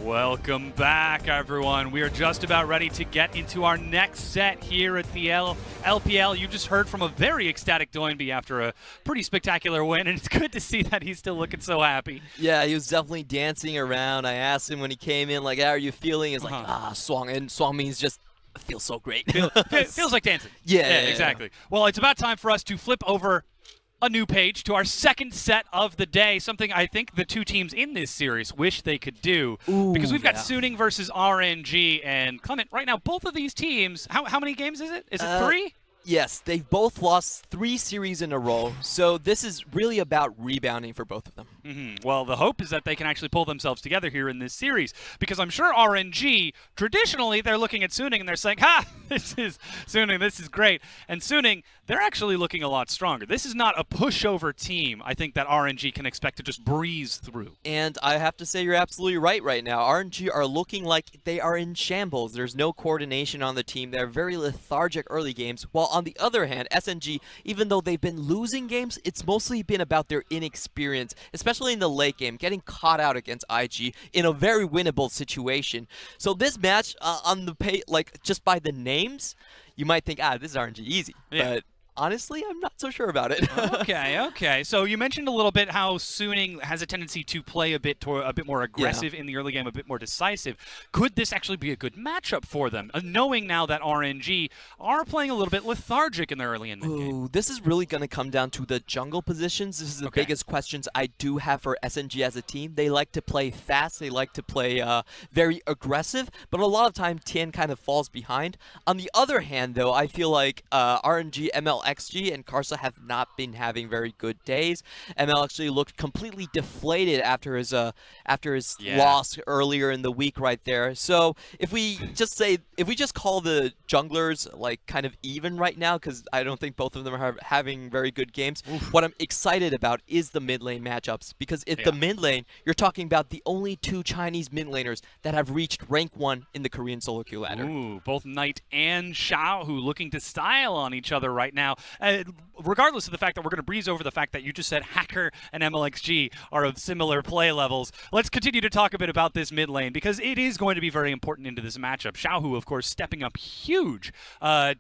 Welcome back, everyone. We are just about ready to get into our next set here at the LPL. You just heard from a very ecstatic Doinby after a pretty spectacular win, and it's good to see that he's still looking so happy. Yeah, he was definitely dancing around. I asked him when he came in, like, how are you feeling? He's like, swang. And swang means just feels so great. Feels like dancing. Yeah, exactly. Well, it's about time for us to flip over a new page to our second set of the day, something I think the two teams in this series wish they could do. Because we've got Suning versus RNG, and Clement, right now, both of these teams, how many games is it? Is it 3? Yes, they've both lost 3 series in a row, so this is really about rebounding for both of them. Well, the hope is that they can actually pull themselves together here in this series, because I'm sure RNG, traditionally, they're looking at Suning and they're saying, this is Suning, this is great. And Suning, they're actually looking a lot stronger. This is not a pushover team, I think, that RNG can expect to just breeze through. And I have to say you're absolutely right now. RNG are looking like they are in shambles. There's no coordination on the team. They're very lethargic early games, while on the other hand, SNG, even though they've been losing games, it's mostly been about their inexperience, especially in the late game, getting caught out against IG in a very winnable situation. So this match, on the just by the names, you might think, this is RNG easy. Yeah. But honestly, I'm not so sure about it. Okay. So you mentioned a little bit how Suning has a tendency to play a bit more aggressive in the early game, a bit more decisive. Could this actually be a good matchup for them, knowing now that RNG are playing a little bit lethargic in the early and mid game? This is really going to come down to the jungle positions. This is the biggest questions I do have for SNG as a team. They like to play fast. They like to play very aggressive, but a lot of time Tien kind of falls behind. On the other hand, though, I feel like RNG, MLXG, and Karsa have not been having very good days. MLXG looked completely deflated after his loss earlier in the week right there. So if we just call the junglers like kind of even right now, because I don't think both of them are having very good games, what I'm excited about is the mid lane matchups, because in the mid lane, you're talking about the only 2 Chinese mid laners that have reached rank 1 in the Korean solo queue ladder. Both Knight and Xiao, who looking to style on each other right now. Regardless of the fact that we're going to breeze over the fact that you just said Hacker and MLXG are of similar play levels, let's continue to talk a bit about this mid lane, because it is going to be very important into this matchup. Xiao, who of course stepping up huge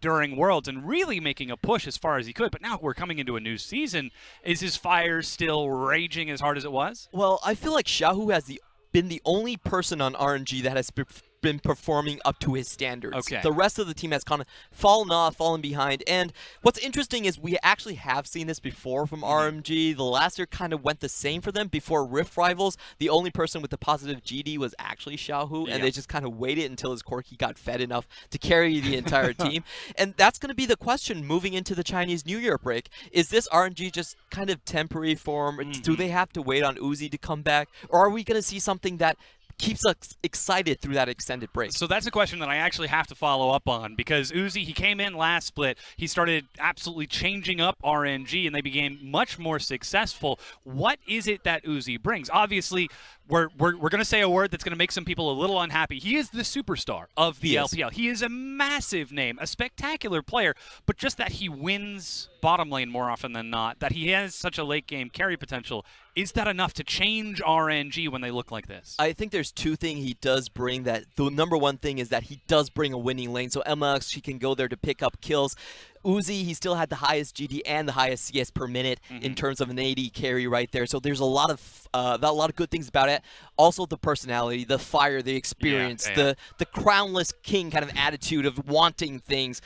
during Worlds and really making a push as far as he could, but now we're coming into a new season. Is his fire still raging as hard as it was? Well, I feel like Xiao has been the only person on RNG that has been performing up to his standards. The rest of the team has kind of fallen behind. And what's interesting is we actually have seen this before from RMG. The last year kind of went the same for them. Before Rift Rivals, the only person with the positive GD was actually Xiaohu, and they just kind of waited until his Corki got fed enough to carry the entire team. And that's going to be the question moving into the Chinese New Year break. Is this RNG just kind of temporary form? Do they have to wait on Uzi to come back? Or are we going to see something that keeps us excited through that extended break? So that's a question that I actually have to follow up on, because Uzi, he came in last split. He started absolutely changing up RNG, and they became much more successful. What is it that Uzi brings? Obviously, we're going to say a word that's going to make some people a little unhappy. He is the superstar of the LPL. He is a massive name, a spectacular player, but just that he wins bottom lane more often than not, that he has such a late game carry potential, is that enough to change RNG when they look like this? I think there's 2 things he does bring. That the number 1 thing is that he does bring a winning lane, so MLX, he can go there to pick up kills. Uzi, he still had the highest GD and the highest CS per minute in terms of an AD carry right there. So there's a lot of good things about it. Also the personality, the fire, the experience, the crownless king kind of attitude of wanting things.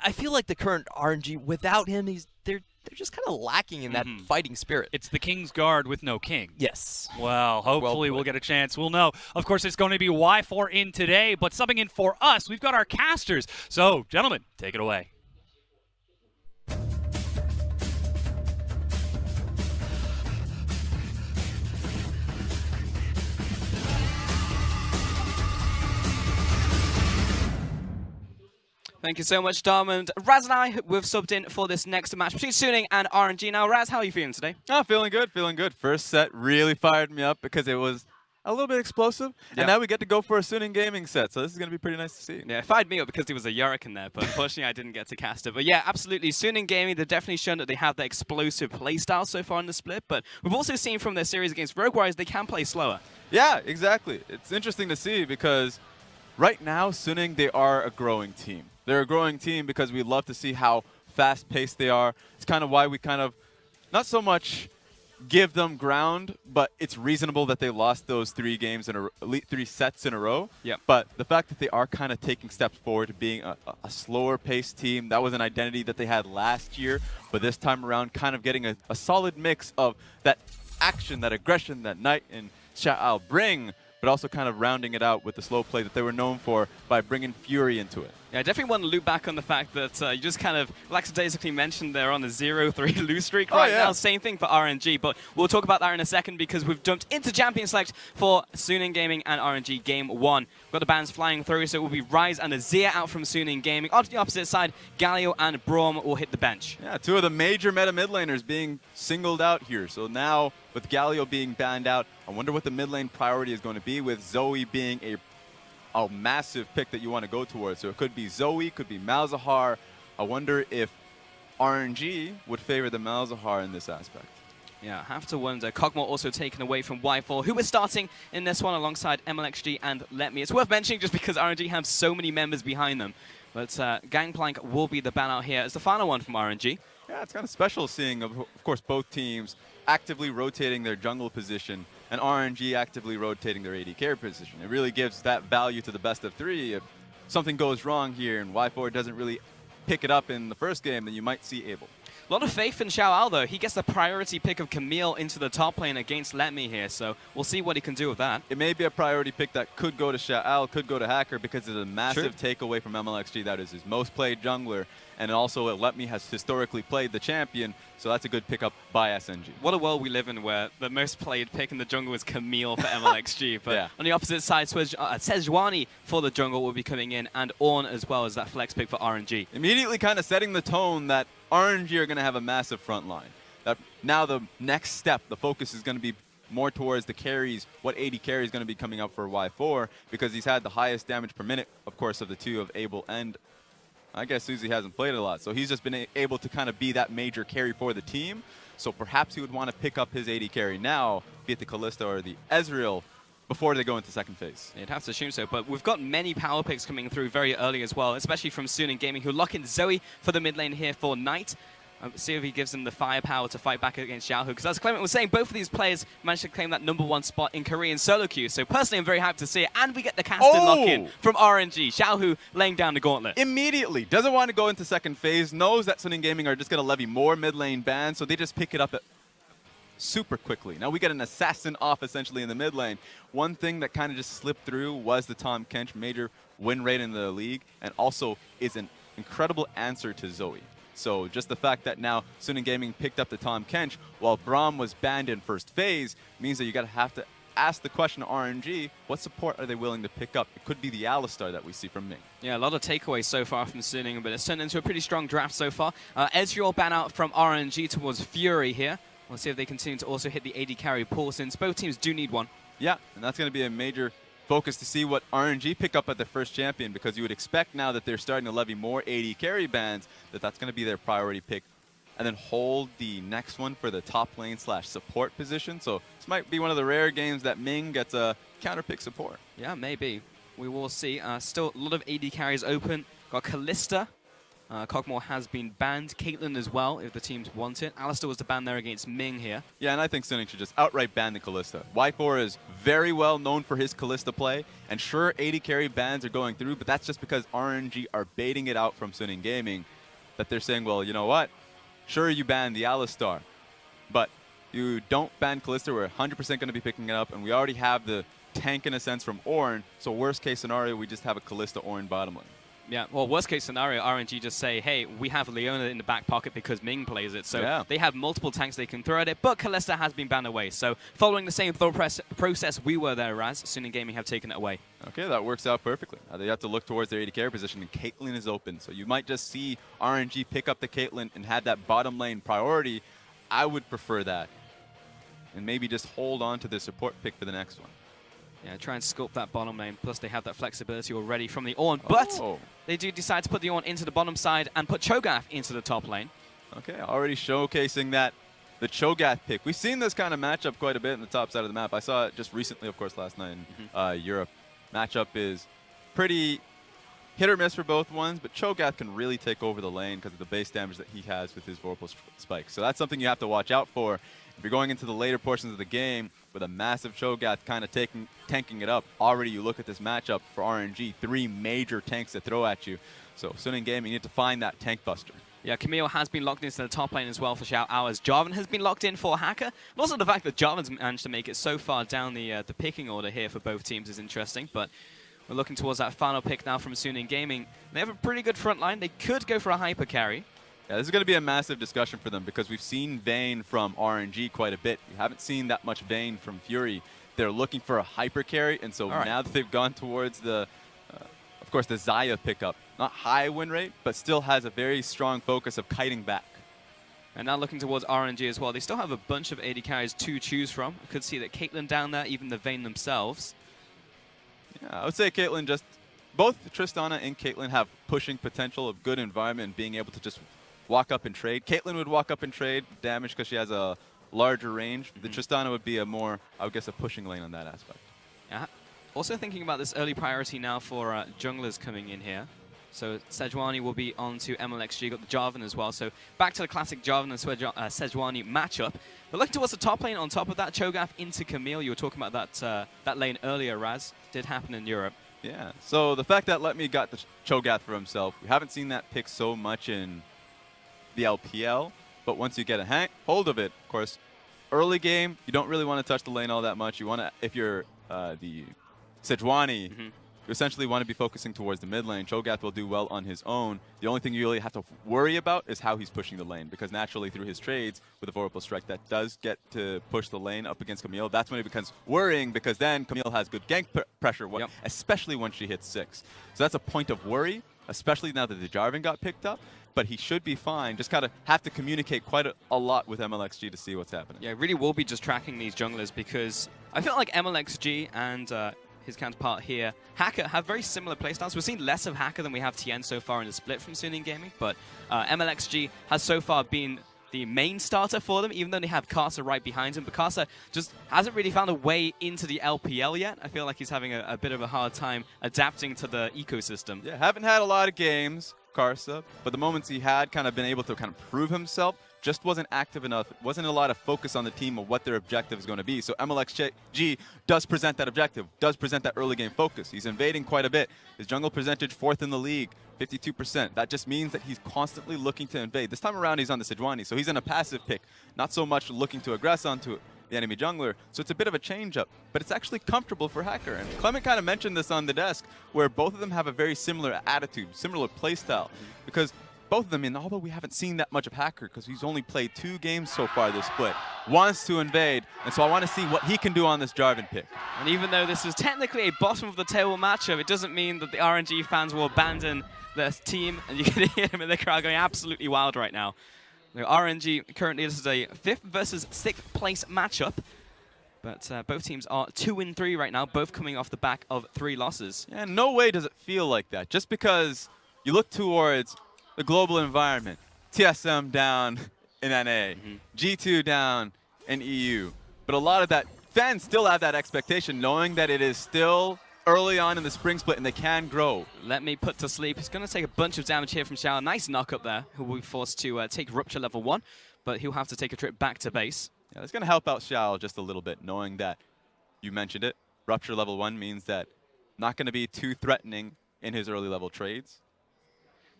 I feel like the current RNG, without him, they're just kind of lacking in that fighting spirit. It's the King's Guard with no king. Yes. Well, hopefully we'll get a chance. We'll know. Of course, it's going to be Y4 in today, but subbing in for us, we've got our casters. So, gentlemen, take it away. Thank you so much, Diamond. Raz and I, we've subbed in for this next match between Suning and RNG. Now, Raz, how are you feeling today? Oh, feeling good, feeling good. First set really fired me up because it was a little bit explosive, and now we get to go for a Suning gaming set, so this is going to be pretty nice to see. Yeah, it fired me up because there was a Yorick in there, but unfortunately I didn't get to cast it. But yeah, absolutely, Suning gaming, they've definitely shown that they have that explosive playstyle so far in the split, but we've also seen from their series against Rogue Warriors, they can play slower. Yeah, exactly. It's interesting to see because right now, Suning, they are a growing team. They're a growing team because we love to see how fast-paced they are. It's kind of why we kind of, not so much give them ground, but it's reasonable that they lost those 3 games in a 3 sets in a row. Yep. But the fact that they are kind of taking steps forward to being a slower-paced team, that was an identity that they had last year, but this time around kind of getting a solid mix of that action, that aggression that Knight and Xiao bring, but also kind of rounding it out with the slow play that they were known for by bringing Fury into it. Yeah, I definitely want to loop back on the fact that you just kind of lackadaisically mentioned they're on a 0-3 lose streak right now. Same thing for RNG, but we'll talk about that in a second because we've jumped into Champion Select for Suning Gaming and RNG Game 1. We've got the bans flying through, so it will be Rise and Azir out from Suning Gaming. On to the opposite side, Galio and Braum will hit the bench. Yeah, 2 of the major meta mid laners being singled out here. So now, with Galio being banned out, I wonder what the mid lane priority is going to be, with Zoe being a massive pick that you want to go towards. So it could be Zoe, could be Malzahar. I wonder if RNG would favor the Malzahar in this aspect. Yeah, have to wonder. Kog'Maw also taken away from Y4, who is starting in this one alongside MLXG and Let Me. It's worth mentioning just because RNG have so many members behind them. But Gangplank will be the ban out here as the final one from RNG. Yeah, it's kind of special seeing, of course, both teams actively rotating their jungle position and RNG actively rotating their AD carry position. It really gives that value to the best of 3. If something goes wrong here and Y4 doesn't really pick it up in the first game, then you might see Abel. A lot of faith in Xiao though. He gets the priority pick of Camille into the top lane against Let Me here, so we'll see what he can do with that. It may be a priority pick that could go to Xiao, could go to Hacker, because it's a massive takeaway from MLXG. That is his most played jungler, and also Let Me has historically played the champion, so that's a good pickup by SNG. What a world we live in where the most played pick in the jungle is Camille for MLXG, but on the opposite side, Sejuani for the jungle will be coming in, and Ornn as well as that flex pick for RNG. Immediately kind of setting the tone that RNG are going to have a massive front line. That now the next step, the focus is going to be more towards the carries, what AD carry is going to be coming up for Y4, because he's had the highest damage per minute, of course, of the 2 of Abel and I guess Suzy hasn't played a lot. So he's just been able to kind of be that major carry for the team. So perhaps he would want to pick up his AD carry now, be it the Kalista or the Ezreal, before they go into second phase. You'd have to assume so, but we've got many power picks coming through very early as well, especially from Suning Gaming, who lock in Zoe for the mid lane here for Knight. See if he gives them the firepower to fight back against Xiaohu, because as Clement was saying, both of these players managed to claim that #1 spot in Korean solo queue. So personally, I'm very hyped to see it, and we get the cast-in lock-in from RNG. Xiaohu laying down the gauntlet. Immediately, doesn't want to go into second phase, knows that Suning Gaming are just going to levy more mid lane bans, so they just pick it up super quickly. Now we get an assassin off essentially in the mid lane. One thing that kind of just slipped through was the Tahm Kench major win rate in the league, and also is an incredible answer to Zoe. So just the fact that now Suning Gaming picked up the Tahm Kench while Braum was banned in first phase means that you have to ask the question to RNG, what support are they willing to pick up? It could be the Alistar that we see from Ming. Yeah, a lot of takeaways so far from Suning, but it's turned into a pretty strong draft so far. Ezreal ban out from RNG towards Fury here. We'll see if they continue to also hit the AD carry pool, since both teams do need one. Yeah, and that's going to be a major focus to see what RNG pick up at their first champion, because you would expect now that they're starting to levy more AD carry bans that that's going to be their priority pick, and then hold the next one for the top lane / support position. So this might be one of the rare games that Ming gets a counter pick support. Yeah, maybe. We will see. Still a lot of AD carries open. Got Kalista. Kog'Maw has been banned. Caitlyn as well, if the teams want it. Alistar was the ban there against Ming here. Yeah, and I think Suning should just outright ban the Kalista. Y4 is very well known for his Kalista play, and sure, AD carry bans are going through, but that's just because RNG are baiting it out from Suning Gaming, that they're saying, well, you know what? Sure, you ban the Alistar, but you don't ban Kalista. We're 100% going to be picking it up, and we already have the tank in a sense from Ornn, so worst case scenario, we just have a Kalista Ornn bottom lane. Yeah, well, worst case scenario, RNG just say, hey, we have Leona in the back pocket because Ming plays it. So they have multiple tanks they can throw at it, but Kalista has been banned away. So following the same thought process we were there, Raz, Suning Gaming have taken it away. Okay, that works out perfectly. They have to look towards their AD carry position, and Caitlyn is open. So you might just see RNG pick up the Caitlyn and have that bottom lane priority. I would prefer that. And maybe just hold on to the support pick for the next one. Yeah, try and sculpt that bottom lane. Plus, they have that flexibility already from the Ornn. But they do decide to put the Ornn into the bottom side and put Cho'Gath into the top lane. Okay, already showcasing that the Cho'Gath pick. We've seen this kind of matchup quite a bit in the top side of the map. I saw it just recently, of course, last night in Europe. Matchup is pretty hit or miss for both ones, but Cho'Gath can really take over the lane because of the base damage that he has with his Vorpal Spike. So that's something you have to watch out for. If you're going into the later portions of the game with a massive Cho'Gath kind of tanking it up, already you look at this matchup for RNG, 3 major tanks to throw at you. So Suning Gaming, you need to find that tank buster. Yeah, Camille has been locked into the top lane as well for Xiao Hours. Jarvan has been locked in for Hacker. And also the fact that Jarvan's managed to make it so far down the picking order here for both teams is interesting. But we're looking towards that final pick now from Suning Gaming. They have a pretty good front line. They could go for a hyper carry. Yeah, this is going to be a massive discussion for them because we've seen Vayne from RNG quite a bit. We haven't seen that much Vayne from Fury. They're looking for a hyper carry, and so now that they've gone towards the, of course, the Xayah pickup, not high win rate, but still has a very strong focus of kiting back. And now looking towards RNG as well. They still have a bunch of AD carries to choose from. I could see that Caitlyn down there, even the Vayne themselves. Yeah, I would say Caitlyn just, both Tristana and Caitlyn have pushing potential of good environment and being able to just walk up and trade. Caitlyn would walk up and trade damage because she has a larger range. The Tristana would be a more, I would guess, a pushing lane on that aspect. Yeah. Also thinking about this early priority now for junglers coming in here. So Sejuani will be on to MLXG, got the Jarvan as well. So back to the classic Jarvan and Sejuani matchup. But looking towards the top lane on top of that, Cho'Gath into Camille. You were talking about that lane earlier, Raz. Did happen in Europe. Yeah, so the fact that Let Me got the Cho'Gath for himself, we haven't seen that pick so much in the LPL, but once you get a hold of it, of course, early game, you don't really want to touch the lane all that much. You want to, if you're the Sejuani, you essentially want to be focusing towards the mid lane. Cho'Gath will do well on his own. The only thing you really have to worry about is how he's pushing the lane, because naturally through his trades with the Vorpal Strike, that does get to push the lane up against Camille. That's when it becomes worrying, because then Camille has good gank pressure, especially when she hits 6. So that's a point of worry, especially now that the Jarvan got picked up. But he should be fine. Just kind of have to communicate quite a lot with MLXG to see what's happening. Yeah, really will be just tracking these junglers, because I feel like MLXG and his counterpart here, Hacker, have very similar playstyles. We've seen less of Hacker than we have Tien so far in the split from Suning Gaming, but MLXG has so far been the main starter for them, even though they have Karsa right behind him. But Karsa just hasn't really found a way into the LPL yet. I feel like he's having a bit of a hard time adapting to the ecosystem. Yeah, haven't had a lot of games, Karsa, but the moments he had kind of been able to kind of prove himself, just wasn't active enough. It wasn't a lot of focus on the team of what their objective is going to be. So MLXG does present that objective, does present that early game focus. He's invading quite a bit. His jungle percentage 4th in the league, 52%. That just means that he's constantly looking to invade. This time around he's on the Sejuani, so he's in a passive pick, not so much looking to aggress onto the enemy jungler. So it's a bit of a change-up, but it's actually comfortable for Hacker. And Clement kind of mentioned this on the desk, where both of them have a very similar attitude, similar playstyle, because both of them, and although we haven't seen that much of Hacker because he's only played 2 games so far this split, wants to invade, and so I want to see what he can do on this Jarvan pick. And even though this is technically a bottom of the table matchup, it doesn't mean that the RNG fans will abandon their team, and you can hear them in the crowd going absolutely wild right now. The RNG currently, this is a 5th versus 6th place matchup, but both teams are 2-3 right now, both coming off the back of 3 losses. Yeah, no way does it feel like that, just because you look towards the global environment. TSM down in NA, G2 down in EU. But a lot of that, fans still have that expectation, knowing that it is still early on in the spring split and they can grow. Let Me put to sleep. He's going to take a bunch of damage here from Xiao. Nice knock up there, who will be forced to take Rupture level 1, but he'll have to take a trip back to base. Yeah, it's going to help out Xiao just a little bit, knowing that, you mentioned it, Rupture level 1 means that not going to be too threatening in his early level trades.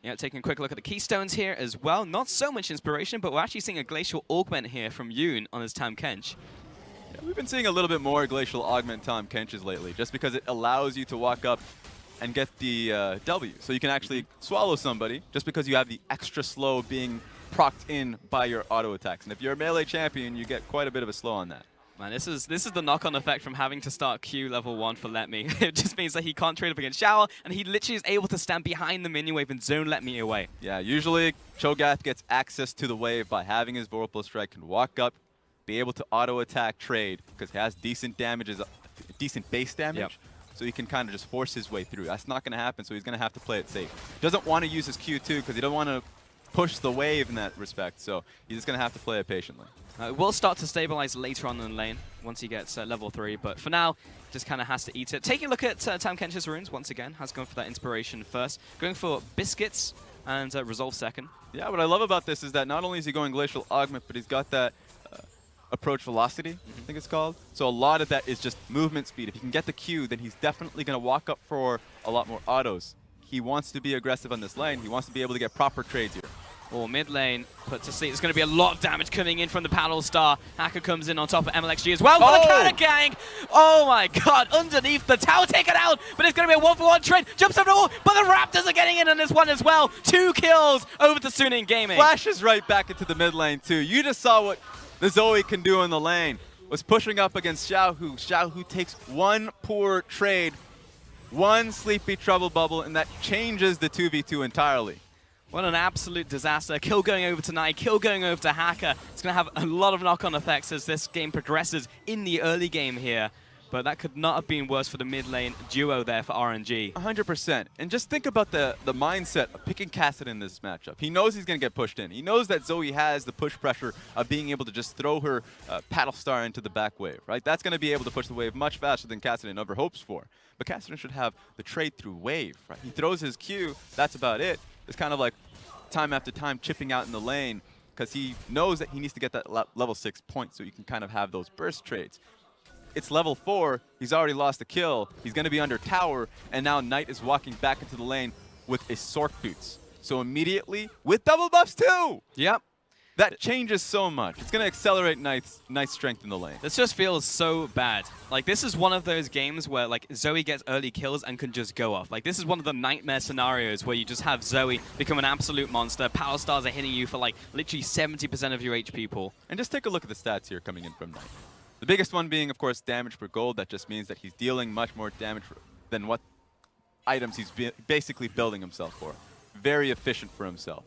Yeah, taking a quick look at the keystones here as well. Not so much inspiration, but we're actually seeing a Glacial Augment here from Yoon on his Tam Kench. Yeah, we've been seeing a little bit more Glacial Augment Tam Kenches lately, just because it allows you to walk up and get the W. So you can actually swallow somebody, just because you have the extra slow being procced in by your auto attacks. And if you're a melee champion, you get quite a bit of a slow on that. Man, this is the knock-on effect from having to start Q level 1 for Let Me. It just means that he can't trade up against Shower, and he literally is able to stand behind the minion wave and zone Let Me away. Yeah, usually Cho'Gath gets access to the wave by having his Vorpal Strike, can walk up, be able to auto-attack trade, because he has decent base damage. So he can kind of just force his way through. That's not going to happen, so he's going to have to play it safe. Doesn't want to use his Q2 because he doesn't want to push the wave in that respect. So he's just going to have to play it patiently. It will start to stabilize later on in the lane once he gets level 3, but for now, just kind of has to eat it. Taking a look at Tam Kench's runes once again, has gone for that inspiration first, going for biscuits and resolve second. Yeah, what I love about this is that not only is he going glacial augment, but he's got that approach velocity, I think it's called. So a lot of that is just movement speed. If he can get the Q, then he's definitely going to walk up for a lot more autos. He wants to be aggressive on this lane. He wants to be able to get proper trades here. Or mid lane, put to sleep. There's going to be a lot of damage coming in from the Paddle Star. Hacker comes in on top of MLXG as well. For the counter gang! Oh my god, underneath the tower, taken out! But it's going to be a 1-for-1 trade. Jumps over the wall, but the Raptors are getting in on this one as well. 2 kills over to Suning Gaming. Flashes right back into the mid lane too. You just saw what the Zoe can do in the lane. Was pushing up against Xiaohu. Xiaohu takes one poor trade, one sleepy trouble bubble, and that changes the 2v2 entirely. What an absolute disaster. Kill going over to Knight, kill going over to Hacker. It's going to have a lot of knock-on effects as this game progresses in the early game here. But that could not have been worse for the mid lane duo there for RNG. 100%. And just think about the mindset of picking Cassidy in this matchup. He knows he's going to get pushed in. He knows that Zoe has the push pressure of being able to just throw her Paddle Star into the back wave, right? That's going to be able to push the wave much faster than Cassidy ever hopes for. But Cassidy should have the trade through wave, right? He throws his Q, that's about it. It's kind of like time after time chipping out in the lane because he knows that he needs to get that level 6 point so you can kind of have those burst trades. It's level 4, he's already lost a kill, he's going to be under tower, and now Knight is walking back into the lane with a Sork Boots. So immediately, with double buffs too! Yep. That changes so much. It's going to accelerate Knight's strength in the lane. This just feels so bad. Like, this is one of those games where, like, Zoe gets early kills and can just go off. Like, this is one of the nightmare scenarios where you just have Zoe become an absolute monster. Power Stars are hitting you for, like, literally 70% of your HP pool. And just take a look at the stats here coming in from Knight. The biggest one being, of course, damage per gold. That just means that he's dealing much more damage than what items he's basically building himself for. Very efficient for himself.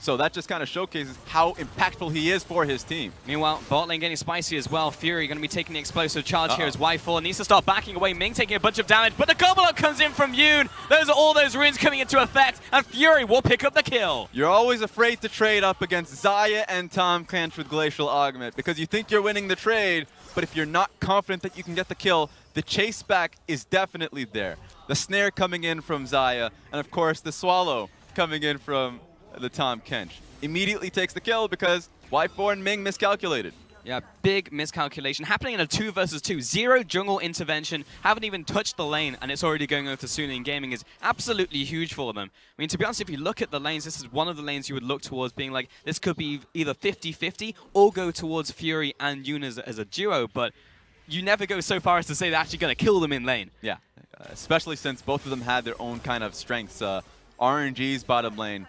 So that just kind of showcases how impactful he is for his team. Meanwhile, bot lane getting spicy as well. Fury going to be taking the explosive charge here as Y4 needs to start backing away. Ming taking a bunch of damage, but the combo up comes in from Yoon. Those are all those runes coming into effect, and Fury will pick up the kill. You're always afraid to trade up against Xayah and Tam Kench with Glacial Augment because you think you're winning the trade, but if you're not confident that you can get the kill, the chase back is definitely there. The snare coming in from Xayah, and of course the swallow coming in from the Tam Kench. Immediately takes the kill because Y4 and Ming miscalculated. Yeah, big miscalculation happening in a 2 versus 2. 0 jungle intervention, haven't even touched the lane, and it's already going over to Suning Gaming is absolutely huge for them. I mean, to be honest, if you look at the lanes, this is one of the lanes you would look towards being like, this could be either 50-50 or go towards Fury and Yoon as a duo, but you never go so far as to say they're actually going to kill them in lane. Yeah, especially since both of them had their own kind of strengths. RNG's bottom lane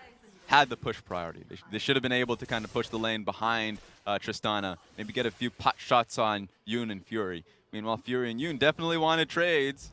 had the push priority. They should have been able to kind of push the lane behind Tristana, maybe get a few pot shots on Yoon and Fury. Meanwhile, Fury and Yoon definitely wanted trades,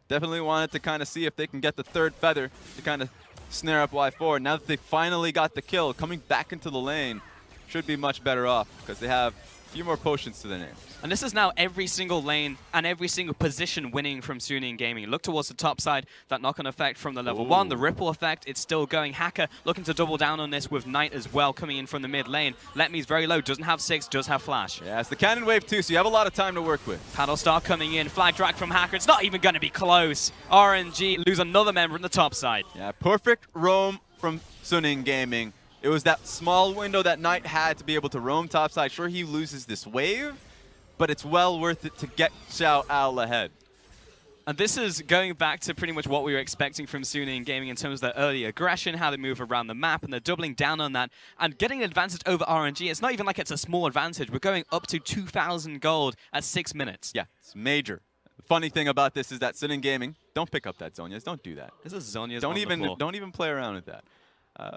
definitely wanted to kind of see if they can get the third feather to kind of snare up Y4. Now that they finally got the kill, coming back into the lane should be much better off because they have a few more potions to their name. And this is now every single lane and every single position winning from Suning Gaming. Look towards the top side, that knock-on effect from the level 1, the ripple effect, it's still going. Hacker looking to double down on this with Knight as well coming in from the mid lane. Let Me's very low, doesn't have 6, does have flash. Yeah, it's the cannon wave too, so you have a lot of time to work with. Paddle Star coming in, flag drag from Hacker, it's not even going to be close. RNG lose another member on the top side. Yeah, perfect roam from Suning Gaming. It was that small window that Knight had to be able to roam topside. Sure, he loses this wave, but it's well worth it to get Xiao Al ahead. And this is going back to pretty much what we were expecting from Suning Gaming in terms of their early aggression, how they move around the map, and they're doubling down on that and getting an advantage over RNG. It's not even like it's a small advantage. We're going up to 2,000 gold at 6 minutes. Yeah, it's major. The funny thing about this is that Suning Gaming, don't pick up that Zhonya's. Don't do that. This is Zhonya's Don't even play around with that.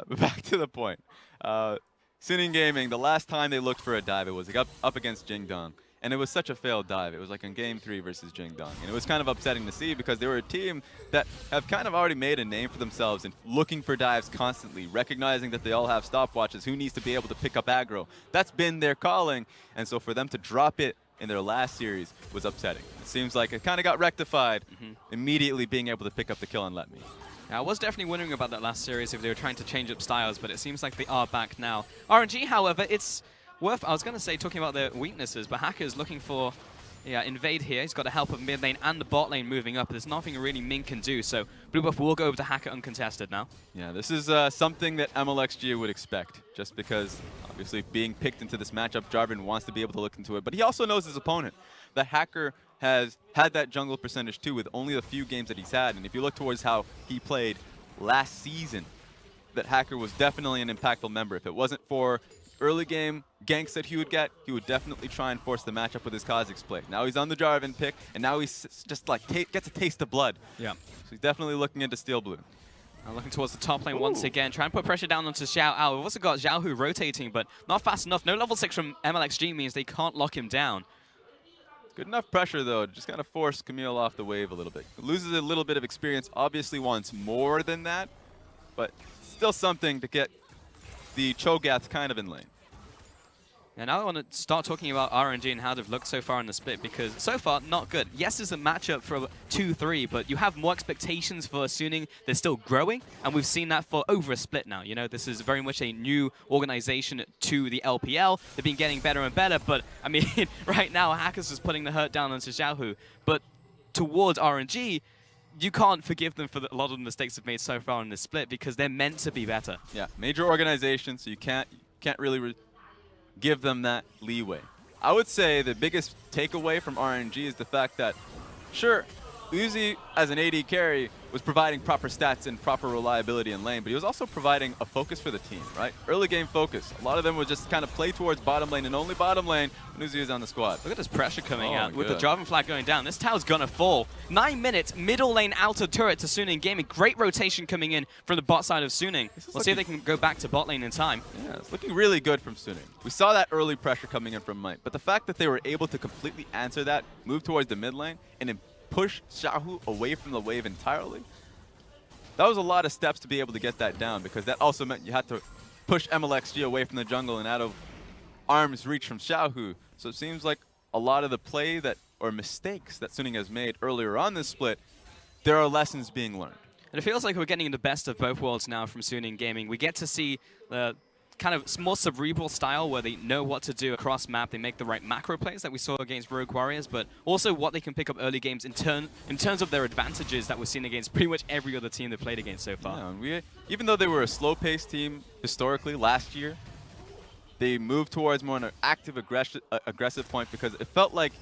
But back to the point. Suning Gaming, the last time they looked for a dive, it was like up against Jingdong. And it was such a failed dive. It was like in Game 3 versus Jingdong. And it was kind of upsetting to see because they were a team that have kind of already made a name for themselves in looking for dives constantly, recognizing that they all have stopwatches. Who needs to be able to pick up aggro? That's been their calling. And so for them to drop it in their last series was upsetting. It seems like it kind of got rectified immediately being able to pick up the kill and Let Me. I was definitely wondering about that last series if they were trying to change up styles, but it seems like they are back now. RNG, however, it's worth, I was going to say, talking about their weaknesses, but Hacker's looking for invade here. He's got the help of mid lane and the bot lane moving up. There's nothing really Min can do, so Blue Buff will go over to Hacker uncontested now. Yeah, this is something that MLXG would expect, just because obviously being picked into this matchup, Jarvan wants to be able to look into it, but he also knows his opponent. The Hacker has had that jungle percentage too with only the few games that he's had, and if you look towards how he played last season, that Hacker was definitely an impactful member. If it wasn't for early game ganks that he would get, he would definitely try and force the matchup with his Kha'Zix play. Now he's on the Jarvan pick, and now he's just like gets a taste of blood. Yeah. So he's definitely looking into Steel Blue. Looking towards the top lane once again, trying to put pressure down onto Xiao Ao. We've also got Xiaohu rotating, but not fast enough. No level 6 from MLXG means they can't lock him down. Good enough pressure, though, to just kind of force Camille off the wave a little bit. Loses a little bit of experience, obviously wants more than that, but still something to get the Cho'Gaths kind of in lane. And now I want to start talking about RNG and how they've looked so far in the split, because so far, not good. Yes, it's a matchup for 2-3, but you have more expectations for Suning. They're still growing, and we've seen that for over a split now. You know, this is very much a new organization to the LPL. They've been getting better and better, but, I mean, right now, Hackers is putting the hurt down onto Xiaohu. But towards RNG, you can't forgive them for a lot of the mistakes they've made so far in this split, because they're meant to be better. Yeah, major organization, so you can't really give them that leeway. I would say the biggest takeaway from RNG is the fact that, sure, Uzi as an AD carry was providing proper stats and proper reliability in lane, but he was also providing a focus for the team, right? Early game focus. A lot of them would just kind of play towards bottom lane and only bottom lane when Uzi was on the squad. Look at this pressure coming out with the Jarvan flag going down. This tower's gonna fall. 9 minutes, middle lane outer turret to Suning Gaming. Great rotation coming in from the bot side of Suning. We'll see if they can go back to bot lane in time. Yeah, it's looking really good from Suning. We saw that early pressure coming in from Might, but the fact that they were able to completely answer that, move towards the mid lane, and then push Xiaohu away from the wave entirely, that was a lot of steps to be able to get that down, because that also meant you had to push MLXG away from the jungle and out of arm's reach from Xiaohu. So it seems like a lot of the play or mistakes that Suning has made earlier on this split, there are lessons being learned. And it feels like we're getting the best of both worlds now from Suning Gaming. We get to see the kind of more cerebral style where they know what to do across map. They make the right macro plays that we saw against Rogue Warriors, but also what they can pick up early games in terms of their advantages that we're seeing against pretty much every other team they've played against so far. Yeah, even though they were a slow-paced team historically last year, they moved towards more an active, aggressive point, because it felt like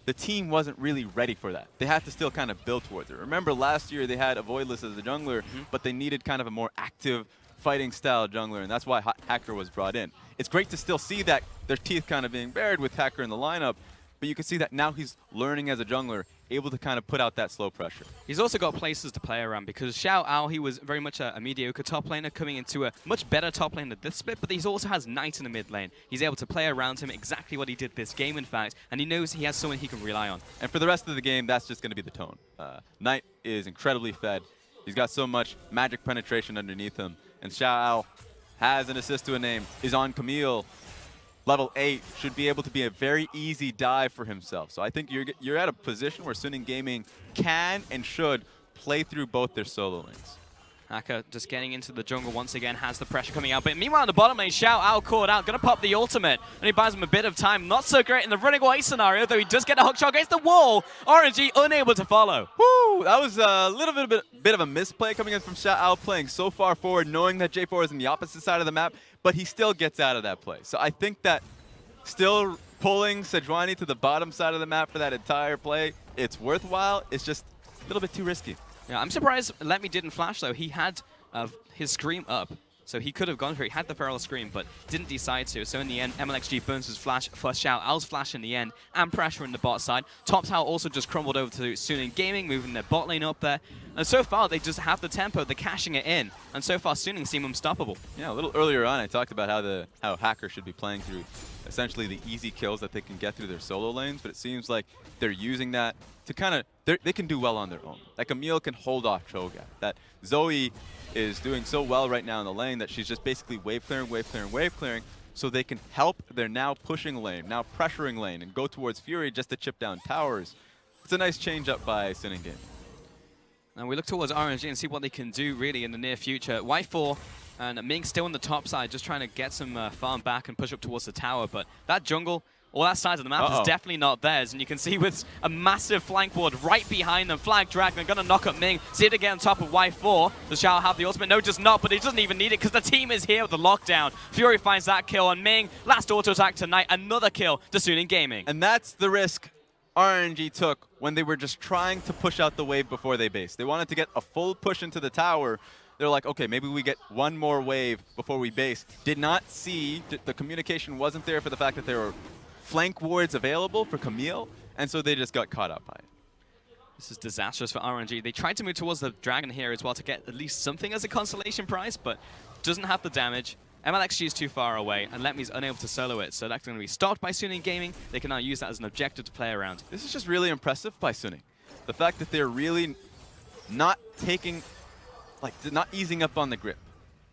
the team wasn't really ready for that. They had to still kind of build towards it. Remember last year they had a Voidless as a jungler, but they needed kind of a more active fighting style jungler, and that's why Hacker was brought in. It's great to still see that their teeth kind of being bared with Hacker in the lineup, but you can see that now he's learning as a jungler, able to kind of put out that slow pressure. He's also got places to play around, because Xiao Ao, he was very much a mediocre top laner coming into a much better top lane at this split, but he also has Knight in the mid lane. He's able to play around him, exactly what he did this game, in fact, and he knows he has someone he can rely on. And for the rest of the game, that's just going to be the tone. Knight is incredibly fed. He's got so much magic penetration underneath him. And Xiao Ao has an assist to a name, is on Camille, level 8, should be able to be a very easy dive for himself. So I think you're at a position where Suning Gaming can and should play through both their solo lanes. Hacker just getting into the jungle once again, has the pressure coming out. But meanwhile, in the bottom lane, Xiao Ao caught out, going to pop the ultimate. And he buys him a bit of time. Not so great in the running away scenario, though he does get a hook shot against the wall. RNG unable to follow. Woo! That was a little bit of a misplay coming in from Xiao Ao, playing so far forward, knowing that J4 is on the opposite side of the map, but he still gets out of that play. So I think that still pulling Sejuani to the bottom side of the map for that entire play, it's worthwhile. It's just a little bit too risky. Yeah, I'm surprised Let Me didn't flash, though. He had his scream up, so he could have gone for it. He had the feral scream, but didn't decide to. So in the end, MLXG burns his flash for Xiao Ao's flash in the end, and pressure in the bot side. Top tower also just crumbled over to Suning Gaming, moving their bot lane up there. And so far, they just have the tempo, they're cashing it in. And so far, Suning seem unstoppable. Yeah, a little earlier on, I talked about how Hacker should be playing through essentially the easy kills that they can get through their solo lanes, but it seems like they're using that to kind of, they can do well on their own. Like Emil can hold off Cho'Gath. That Zoe is doing so well right now in the lane that she's just basically wave clearing, wave clearing, wave clearing, so they can help their now pushing lane, now pressuring lane, and go towards Fury just to chip down towers. It's a nice change up by Suning Gaming. And we look towards RNG and see what they can do really in the near future. Y4 and Ming still on the top side, just trying to get some farm back and push up towards the tower. But that jungle, all that side of the map is definitely not theirs. And you can see with a massive flank ward right behind them, Flag Dragon going to knock up Ming. See it again on top of Y4. Does Xiao have the ultimate? No, does not, but he doesn't even need it because the team is here with the lockdown. Fury finds that kill on Ming. Last auto attack tonight, another kill to Suning Gaming. And that's the risk RNG took when they were just trying to push out the wave before they base. They wanted to get a full push into the tower. They're like, okay, maybe we get one more wave before we base. Did not see, the communication wasn't there for the fact that there were flank wards available for Camille, and so they just got caught up by it. This is disastrous for RNG. They tried to move towards the dragon here as well to get at least something as a consolation prize, but doesn't have the damage. MLXG is too far away, and Letme's unable to solo it, so that's going to be stopped by Suning Gaming. They can now use that as an objective to play around. This is just really impressive by Suning. The fact that they're really not taking, like, not easing up on the grip.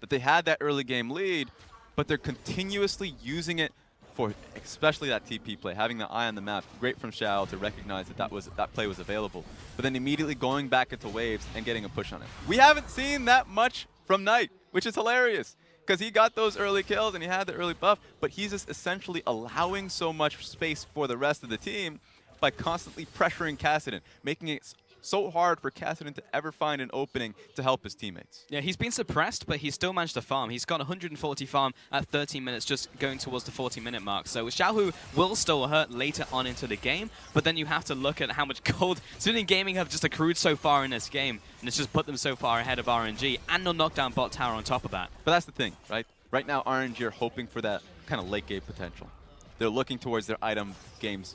That they had that early game lead, but they're continuously using it for especially that TP play, having the eye on the map. Great from Xiao to recognize that that play was available, but then immediately going back into waves and getting a push on it. We haven't seen that much from Knight, which is hilarious, because he got those early kills and he had the early buff, but he's just essentially allowing so much space for the rest of the team by constantly pressuring Kassadin, making it so hard for Kassadin to ever find an opening to help his teammates. Yeah, he's been suppressed, but he's still managed to farm. He's got 140 farm at 13 minutes, just going towards the 40-minute mark. So Xiaohu will still hurt later on into the game, but then you have to look at how much gold Suning Gaming have just accrued so far in this game, and it's just put them so far ahead of RNG, and they'll knock down bot tower on top of that. But that's the thing, right? Right now, RNG are hoping for that kind of late game potential. They're looking towards their item games,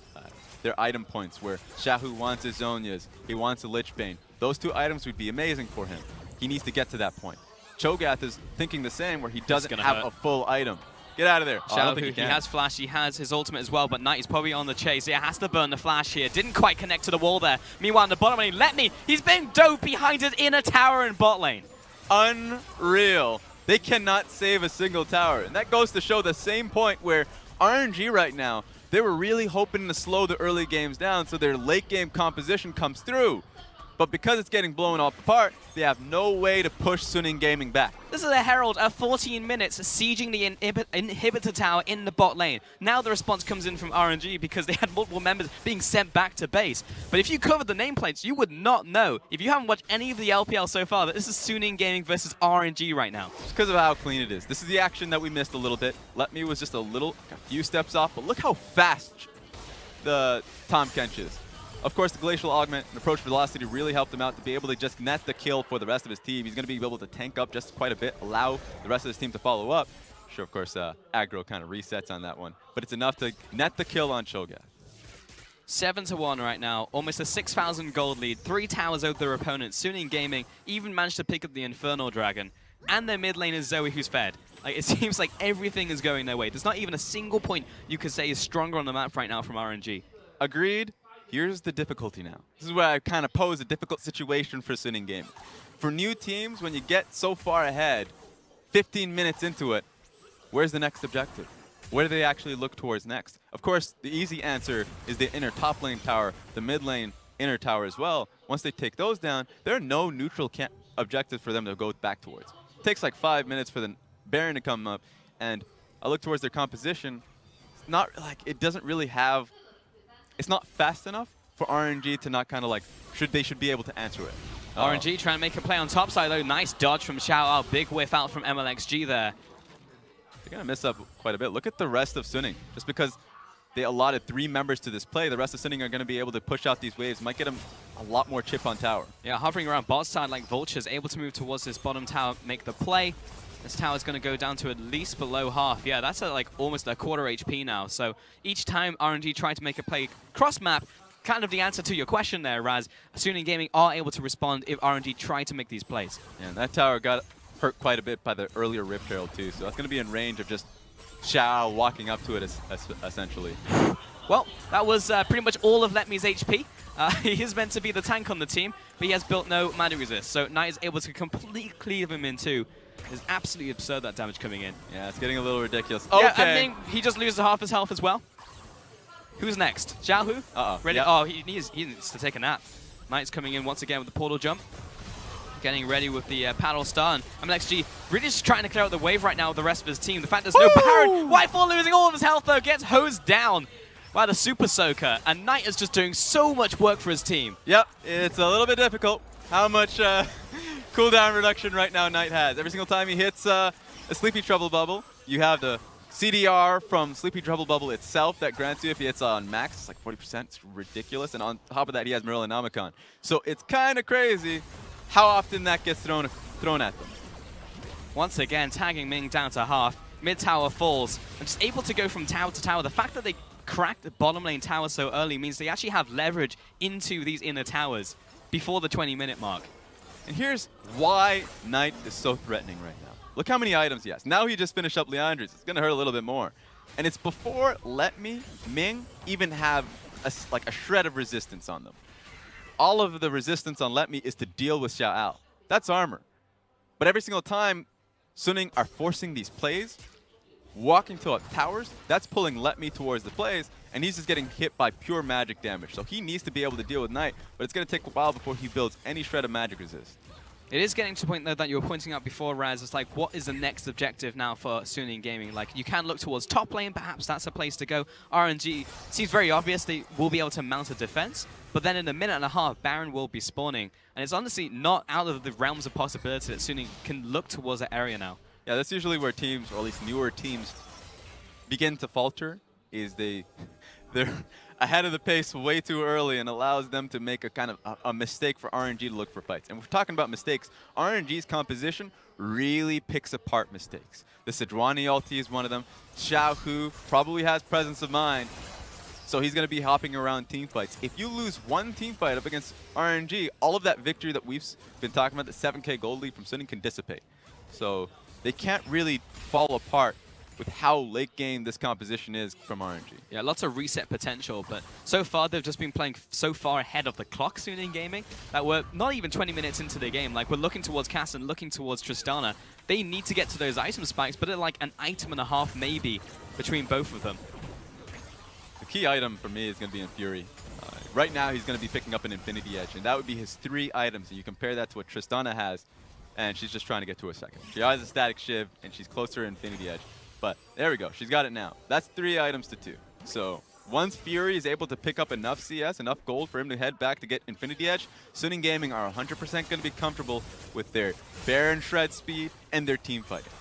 their item points, where Xiaohu wants his Zhonya's, he wants a Lich Bane. Those two items would be amazing for him. He needs to get to that point. Cho'Gath is thinking the same, where he doesn't have a full item. Get out of there. Xiaohu, he has flash, he has his ultimate as well, but Knight is probably on the chase. He has to burn the flash here. Didn't quite connect to the wall there. Meanwhile, in the bottom lane, he's been dove behind his inner tower in bot lane. Unreal. They cannot save a single tower. And that goes to show the same point where RNG right now, they were really hoping to slow the early games down so their late game composition comes through. But because it's getting blown up apart, they have no way to push Suning Gaming back. This is a Herald at 14 minutes sieging the inhibitor tower in the bot lane. Now the response comes in from RNG because they had multiple members being sent back to base. But if you covered the nameplates, you would not know, if you haven't watched any of the LPL so far, that this is Suning Gaming versus RNG right now. It's because of how clean it is. This is the action that we missed a little bit. Letme was just a few steps off, but look how fast the Tahm Kench is. Of course, the Glacial Augment and Approach Velocity really helped him out to be able to just net the kill for the rest of his team. He's going to be able to tank up just quite a bit, allow the rest of his team to follow up. Sure, of course, aggro kind of resets on that one, but it's enough to net the kill on Cho'Gath. 7-1 right now, almost a 6,000 gold lead, 3 towers over their opponent. Suning Gaming even managed to pick up the Infernal Dragon, and their mid lane is Zoe, who's fed. Like, it seems like everything is going their way. There's not even a single point you could say is stronger on the map right now from RNG. Agreed. Here's the difficulty now. This is where I kind of pose a difficult situation for Suning Gaming. For new teams, when you get so far ahead, 15 minutes into it, where's the next objective? Where do they actually look towards next? Of course, the easy answer is the inner top lane tower, the mid lane inner tower as well. Once they take those down, there are no neutral objectives for them to go back towards. It takes like 5 minutes for the Baron to come up, and I look towards their composition. It's not like, it doesn't really have, it's not fast enough for RNG to not kind of like, they should be able to answer it. RNG trying to make a play on top side though. Nice dodge from Xiao. Oh, big whiff out from MLXG there. They're going to miss up quite a bit. Look at the rest of Suning. Just because they allotted 3 members to this play, the rest of Suning are going to be able to push out these waves. Might get them a lot more chip on tower. Yeah, hovering around bot side like Vultures, able to move towards this bottom tower, make the play. This tower's going to go down to at least below half. Yeah, that's at like almost a quarter HP now. So each time RNG try to make a play cross-map, kind of the answer to your question there, Raz. Suning Gaming are able to respond if RNG try to make these plays. Yeah, and that tower got hurt quite a bit by the earlier Rift Herald too. So that's going to be in range of just Xiao walking up to it essentially. Well, that was pretty much all of Letme's HP. He is meant to be the tank on the team, but he has built no mana resist. So Knight is able to completely cleave him in two. It's absolutely absurd, that damage coming in. Yeah, it's getting a little ridiculous. Yeah, okay. I think he just loses half his health as well. Who's next? Xiaohu? Uh-oh. Ready? Yep. Oh, he needs to take a nap. Knight's coming in once again with the portal jump. getting ready with the paddle stun. MLXG really just trying to clear out the wave right now with the rest of his team. The fact there's no Baron. Whitefall losing all of his health though, gets hosed down by the Super Soaker. And Knight is just doing so much work for his team. Yep, it's a little bit difficult how much cooldown reduction right now Knight has. Every single time he hits a Sleepy Trouble Bubble, you have the CDR from Sleepy Trouble Bubble itself that grants you if he hits on max. It's like 40%. It's ridiculous. And on top of that, he has Marillanomicon. So it's kind of crazy how often that gets thrown at them. Once again, tagging Ming down to half. Mid tower falls. And just able to go from tower to tower. The fact that they cracked the bottom lane tower so early means they actually have leverage into these inner towers before the 20-minute mark. And here's why Knight is so threatening right now. Look how many items he has. Now he just finished up Leandri's. It's going to hurt a little bit more. And it's before Let Me, Ming even have a shred of resistance on them. All of the resistance on Let Me is to deal with Xiao Ao. That's armor. But every single time Suning are forcing these plays, walking to towers, that's pulling Let Me towards the plays, and he's just getting hit by pure magic damage. So he needs to be able to deal with Knight, but it's going to take a while before he builds any shred of magic resist. It is getting to the point, though, that you were pointing out before, Raz. It's like, what is the next objective now for Suning Gaming? Like, you can look towards top lane, perhaps that's a place to go. RNG seems very obvious they will be able to mount a defense, but then in a minute and a half, Baron will be spawning. And it's honestly not out of the realms of possibility that Suning can look towards that area now. Yeah, that's usually where teams, or at least newer teams, begin to falter, is they're ahead of the pace way too early and allows them to make a kind of a mistake for RNG to look for fights. And we're talking about mistakes. RNG's composition really picks apart mistakes. The Sejuani ulti is one of them. Xiao Hu probably has presence of mind, so he's going to be hopping around team fights. If you lose one team fight up against RNG, all of that victory that we've been talking about, the 7K gold lead from Suning, can dissipate. So they can't really fall apart with how late game this composition is from RNG. Yeah, lots of reset potential, but so far they've just been playing so far ahead of the clock soon in gaming that we're not even 20 minutes into the game. Like, we're looking towards Cass and looking towards Tristana. They need to get to those item spikes, but they're like an item and a half maybe between both of them. The key item for me is going to be in Fury. Right now he's going to be picking up an Infinity Edge, and that would be his 3 items. And you compare that to what Tristana has, and she's just trying to get to a second. She has a Static Shiv, and she's closer to Infinity Edge. But there we go. She's got it now. That's 3 items to 2. So once Fury is able to pick up enough CS, enough gold for him to head back to get Infinity Edge, Suning Gaming are 100% going to be comfortable with their Baron shred speed and their team fighting.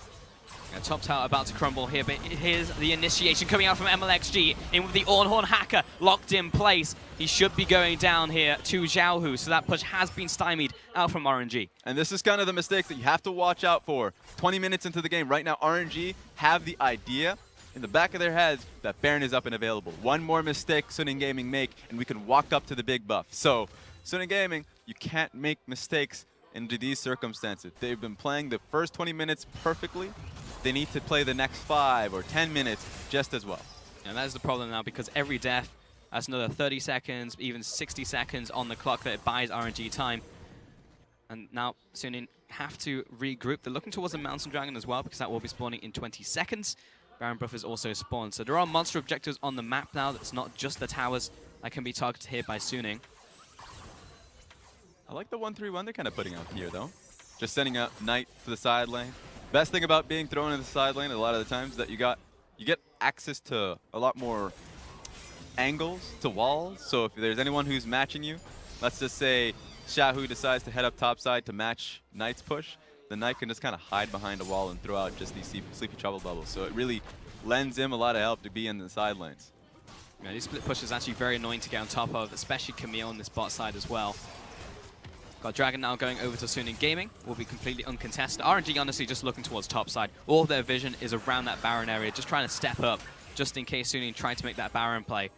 Top tower about to crumble here, but here's the initiation coming out from MLXG in with the Ornhorn Hacker locked in place. He should be going down here to Xiao Hu, so that push has been stymied out from RNG. And this is kind of the mistake that you have to watch out for. 20 minutes into the game, right now RNG have the idea in the back of their heads that Baron is up and available. One more mistake Suning Gaming make, and we can walk up to the big buff. So Suning Gaming, you can't make mistakes into these circumstances. They've been playing the first 20 minutes perfectly. They need to play the next 5 or 10 minutes just as well. And that is the problem now, because every death has another 30 seconds, even 60 seconds on the clock that it buys RNG time. And now Suning have to regroup. They're looking towards the Mountain Dragon as well, because that will be spawning in 20 seconds. Baron Buff is also spawned. So there are monster objectives on the map now. That's not just the towers that can be targeted here by Suning. I like the 1-3-1 they're kind of putting out here, though. Just sending up Knight to the side lane. Best thing about being thrown in the side lane a lot of the times is that you get access to a lot more angles to walls. So if there's anyone who's matching you, let's just say Xiao Hu decides to head up topside to match Knight's push, the Knight can just kind of hide behind a wall and throw out just these Sleepy Trouble Bubbles. So it really lends him a lot of help to be in the side lanes. Yeah, these split push is actually very annoying to get on top of, especially Camille on this bot side as well. Got Dragon now going over to Suning Gaming. Will be completely uncontested. RNG honestly just looking towards topside. All of their vision is around that Baron area, just trying to step up, just in case Suning try to make that Baron play.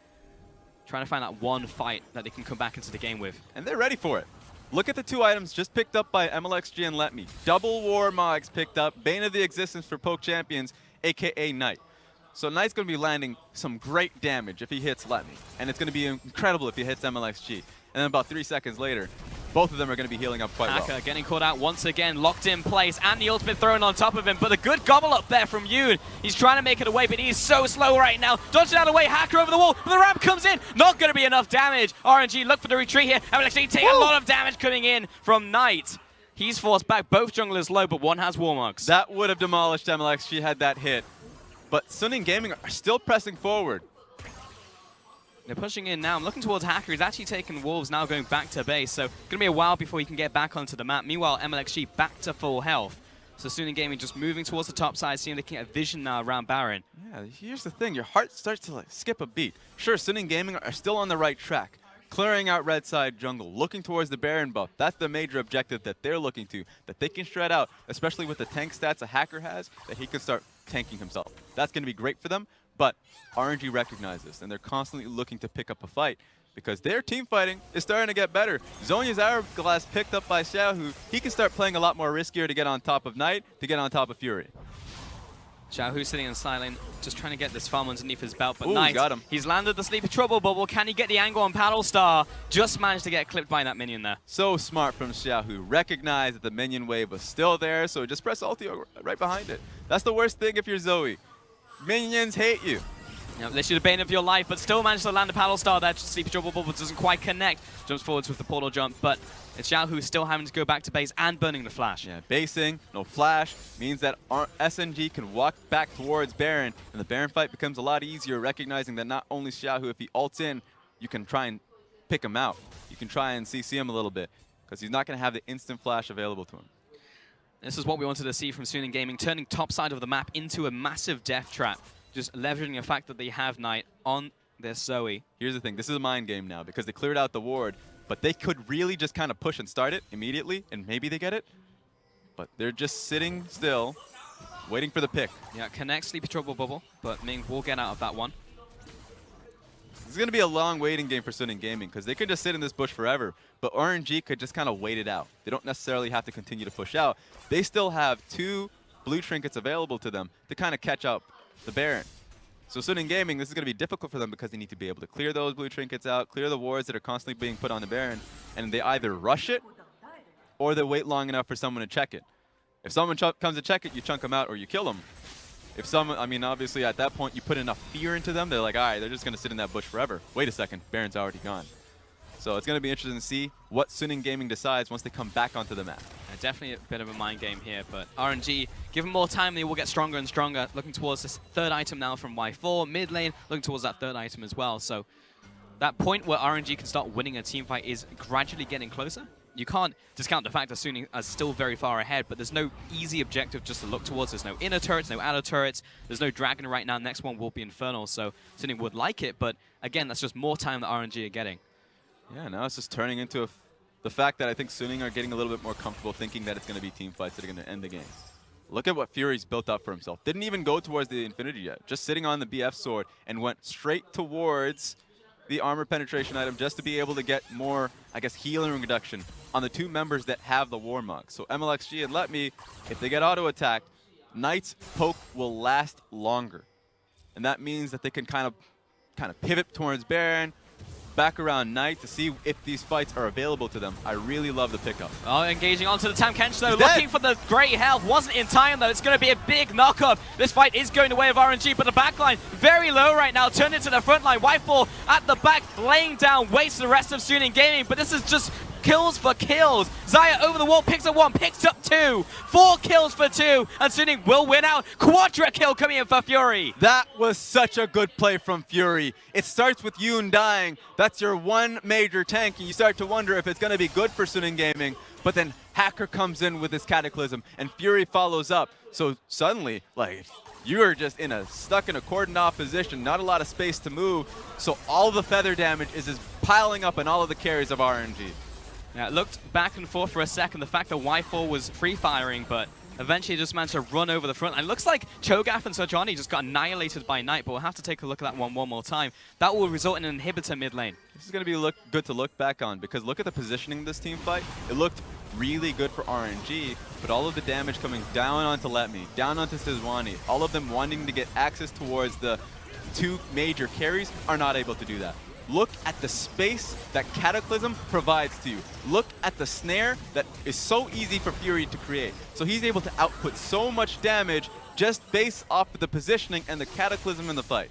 Trying to find that one fight that they can come back into the game with. And they're ready for it. Look at the 2 items just picked up by MLXG and Let Me. Double War Mogs picked up, Bane of the Existence for Poke Champions, aka Knight. So Knight's going to be landing some great damage if he hits Let Me. And it's going to be incredible if he hits MLXG. And then about 3 seconds later, both of them are going to be healing up quite well. Hacker getting caught out once again, locked in place, and the ultimate thrown on top of him. But a good gobble up there from Yoon. He's trying to make it away, but he's so slow right now. Dodging out of the way, Hacker over the wall, but the ramp comes in. Not going to be enough damage. RNG look for the retreat here. MLXG taking a lot of damage coming in from Knight. He's forced back. Both junglers low, but one has Warmugs. That would have demolished MLX. She had that hit. But Suning Gaming are still pressing forward. They're pushing in now. I'm looking towards Hacker. He's actually taken Wolves, now going back to base. So going to be a while before he can get back onto the map. Meanwhile, MLXG back to full health. So Suning Gaming just moving towards the top side, seeing they can get vision now around Baron. Yeah, here's the thing. Your heart starts to like skip a beat. Sure, Suning Gaming are still on the right track. Clearing out red side jungle, looking towards the Baron buff. That's the major objective that they're looking to, that they can shred out, especially with the tank stats a Hacker has, that he can start tanking himself. That's going to be great for them, but RNG recognizes this, and they're constantly looking to pick up a fight because their team fighting is starting to get better. Zhonya's Hourglass picked up by Xiaohu. He can start playing a lot more riskier to get on top of Knight, to get on top of Fury. Xiaohu sitting in silent, just trying to get this farm underneath his belt, but Ooh, Knight, got him. He's landed the Sleepy Trouble Bubble. Can he get the angle on Paddle Star? Just managed to get clipped by that minion there. So smart from Xiaohu. Recognized that the minion wave was still there, so just press ulti right behind it. That's the worst thing if you're Zoe. Minions hate you. Yeah, they should have bane of your life, but still managed to land a Paddle Star there. Sleepy Trouble Bubble doesn't quite connect. Jumps forwards with the portal jump, but it's Xiaohu still having to go back to base and burning the flash. Yeah, basing, no flash, means that our SNG can walk back towards Baron, and the Baron fight becomes a lot easier, recognizing that not only Xiaohu, if he ults in, you can try and pick him out. You can try and CC him a little bit, because he's not going to have the instant flash available to him. This is what we wanted to see from Suning Gaming, turning top side of the map into a massive death trap. Just leveraging the fact that they have Knight on their Zoe. Here's the thing, this is a mind game now, because they cleared out the ward, but they could really just kind of push and start it immediately, and maybe they get it. But they're just sitting still, waiting for the pick. Yeah, connect Sleepy Trouble Bubble, but Ming will get out of that one. This is going to be a long waiting game for Suning Gaming, because they could just sit in this bush forever, but RNG could just kind of wait it out. They don't necessarily have to continue to push out. They still have 2 blue trinkets available to them to kind of catch up the Baron. So Suning Gaming, this is going to be difficult for them because they need to be able to clear those blue trinkets out, clear the wards that are constantly being put on the Baron, and they either rush it or they wait long enough for someone to check it. If someone comes to check it, you chunk them out or you kill them. If someone, I mean, obviously at that point you put enough fear into them, they're like, all right, they're just going to sit in that bush forever. Wait a second, Baron's already gone. So it's going to be interesting to see what Suning Gaming decides once they come back onto the map. Definitely a bit of a mind game here, but RNG, give them more time, they will get stronger and stronger. Looking towards this third item now from Y4, mid lane, looking towards that third item as well. So that point where RNG can start winning a team fight is gradually getting closer. You can't discount the fact that Suning are still very far ahead, but there's no easy objective just to look towards. There's no inner turrets, no outer turrets. There's no dragon right now. Next one will be Infernal, so Suning would like it, but again, that's just more time that RNG are getting. Yeah, now it's just turning into the fact that I think Suning are getting a little bit more comfortable thinking that it's going to be team fights that are going to end the game. Look at what Fury's built up for himself. Didn't even go towards the Infinity yet. Just sitting on the BF sword and went straight towards the armor penetration item just to be able to get more, I guess, healing reduction on the 2 members that have the Warmog. So MLXG and Let Me, if they get auto-attacked, Knight's poke will last longer. And that means that they can kind of pivot towards Baron, back around Knight to see if these fights are available to them. I really love the pickup. Oh, engaging onto the Tam Kench though, looking for the great health. Wasn't in time though. It's going to be a big knockoff. This fight is going the way of RNG, but the backline very low right now. Turned into the front line. Whitefall at the back, laying down, wastes the rest of Suning Gaming, but this is just kills for kills. Xayah over the wall, picks up 1, picks up 2. 4 kills for 2, and Suning will win out. Quadra kill coming in for Fury. That was such a good play from Fury. It starts with Yoon dying. That's your one major tank, and you start to wonder if it's going to be good for Suning Gaming. But then Hacker comes in with his Cataclysm, and Fury follows up. So suddenly, like, you are just stuck in a cordoned off position, not a lot of space to move. So all the feather damage is just piling up on all of the carries of RNG. Yeah, it looked back and forth for a second. The fact that Y4 was free-firing, but eventually just managed to run over the front line. Looks like Cho'Gath and Sojani just got annihilated by Knight, but we'll have to take a look at that one more time. That will result in an inhibitor mid lane. This is going to be good to look back on, because look at the positioning of this team fight. It looked really good for RNG, but all of the damage coming down onto Let Me, down onto Sejuani, all of them wanting to get access towards the 2 major carries are not able to do that. Look at the space that Cataclysm provides to you. Look at the snare that is so easy for Fury to create. So he's able to output so much damage just based off of the positioning and the Cataclysm in the fight.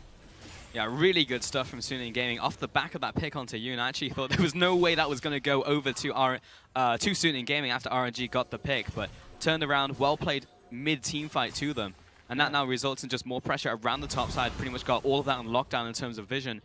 Yeah, really good stuff from Suning Gaming. Off the back of that pick onto Yoon, I actually thought there was no way that was going to go over to Suning Gaming after RNG got the pick, but turned around, well played mid-team fight to them. And that now results in just more pressure around the top side, pretty much got all of that on lockdown in terms of vision.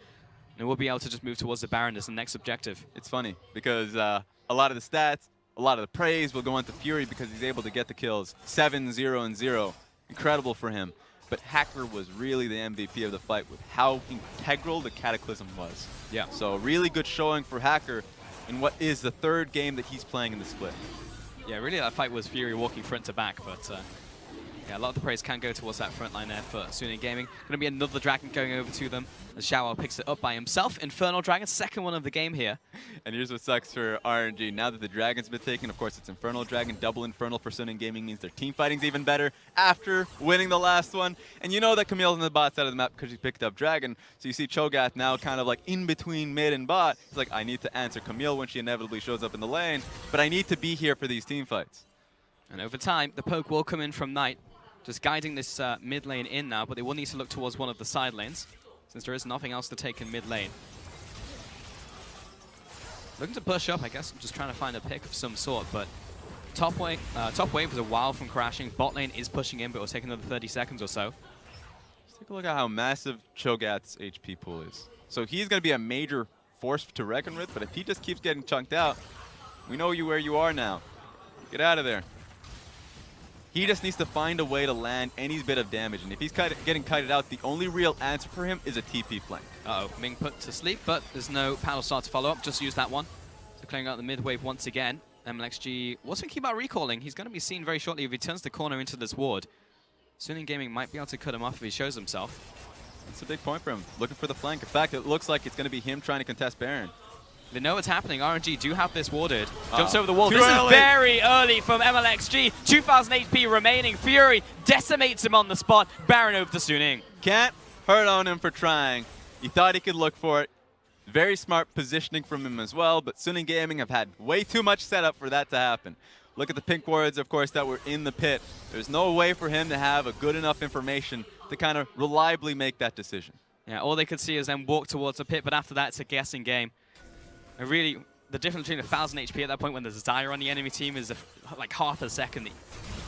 And we'll be able to just move towards the Baron as the next objective. It's funny because a lot of the stats, a lot of the praise will go on to Fury because he's able to get the kills. 7, 0, and 0. Incredible for him. But Hacker was really the MVP of the fight with how integral the Cataclysm was. Yeah. So really good showing for Hacker in what is the 3rd game that he's playing in the split. Yeah, really that fight was Fury walking front to back, but yeah, a lot of the praise can go towards that front line there for Suning Gaming. Going to be another Dragon going over to them as Xiao picks it up by himself. Infernal Dragon, second one of the game here. And here's what sucks for RNG. Now that the Dragon's been taken, of course, it's Infernal Dragon. Double Infernal for Suning Gaming means their team fighting's even better after winning the last one. And you know that Camille's on the bot side of the map because he picked up Dragon. So you see Cho'Gath now kind of like in between mid and bot. It's like, I need to answer Camille when she inevitably shows up in the lane, but I need to be here for these team fights. And over time, the poke will come in from Knight. Just guiding this mid lane in now, but they will need to look towards one of the side lanes, since there is nothing else to take in mid lane. Looking to push up, I guess, just trying to find a pick of some sort, but top wave was a while from crashing. Bot lane is pushing in, but it will take another 30 seconds or so. Let's take a look at how massive Cho'Gath's HP pool is. So he's going to be a major force to reckon with, but if he just keeps getting chunked out, we know where you are now. Get out of there. He just needs to find a way to land any bit of damage, and if he's getting kited out, the only real answer for him is a TP flank. Uh-oh, Ming put to sleep, but there's no paddle start to follow up, just use that one. So clearing out the mid wave once again. MLXG was thinking about recalling. He's going to be seen very shortly if he turns the corner into this ward. Suning Gaming might be able to cut him off if he shows himself. That's a big point for him, looking for the flank. In fact, it looks like it's going to be him trying to contest Baron. They know what's happening. RNG do have this warded. Jumps over the wall. Too This early. is very early from MLXG. 2,000 HP remaining. Fury decimates him on the spot. Baron over to Suning. Can't hurt on him for trying. He thought he could look for it. Very smart positioning from him as well, but Suning Gaming have had way too much setup for that to happen. Look at the pink wards, of course, that were in the pit. There's no way for him to have a good enough information to kind of reliably make that decision. Yeah, all they could see is then walk towards the pit, but after that, it's a guessing game. And really, the difference between 1,000 HP at that point when there's a Zyre on the enemy team is like half a second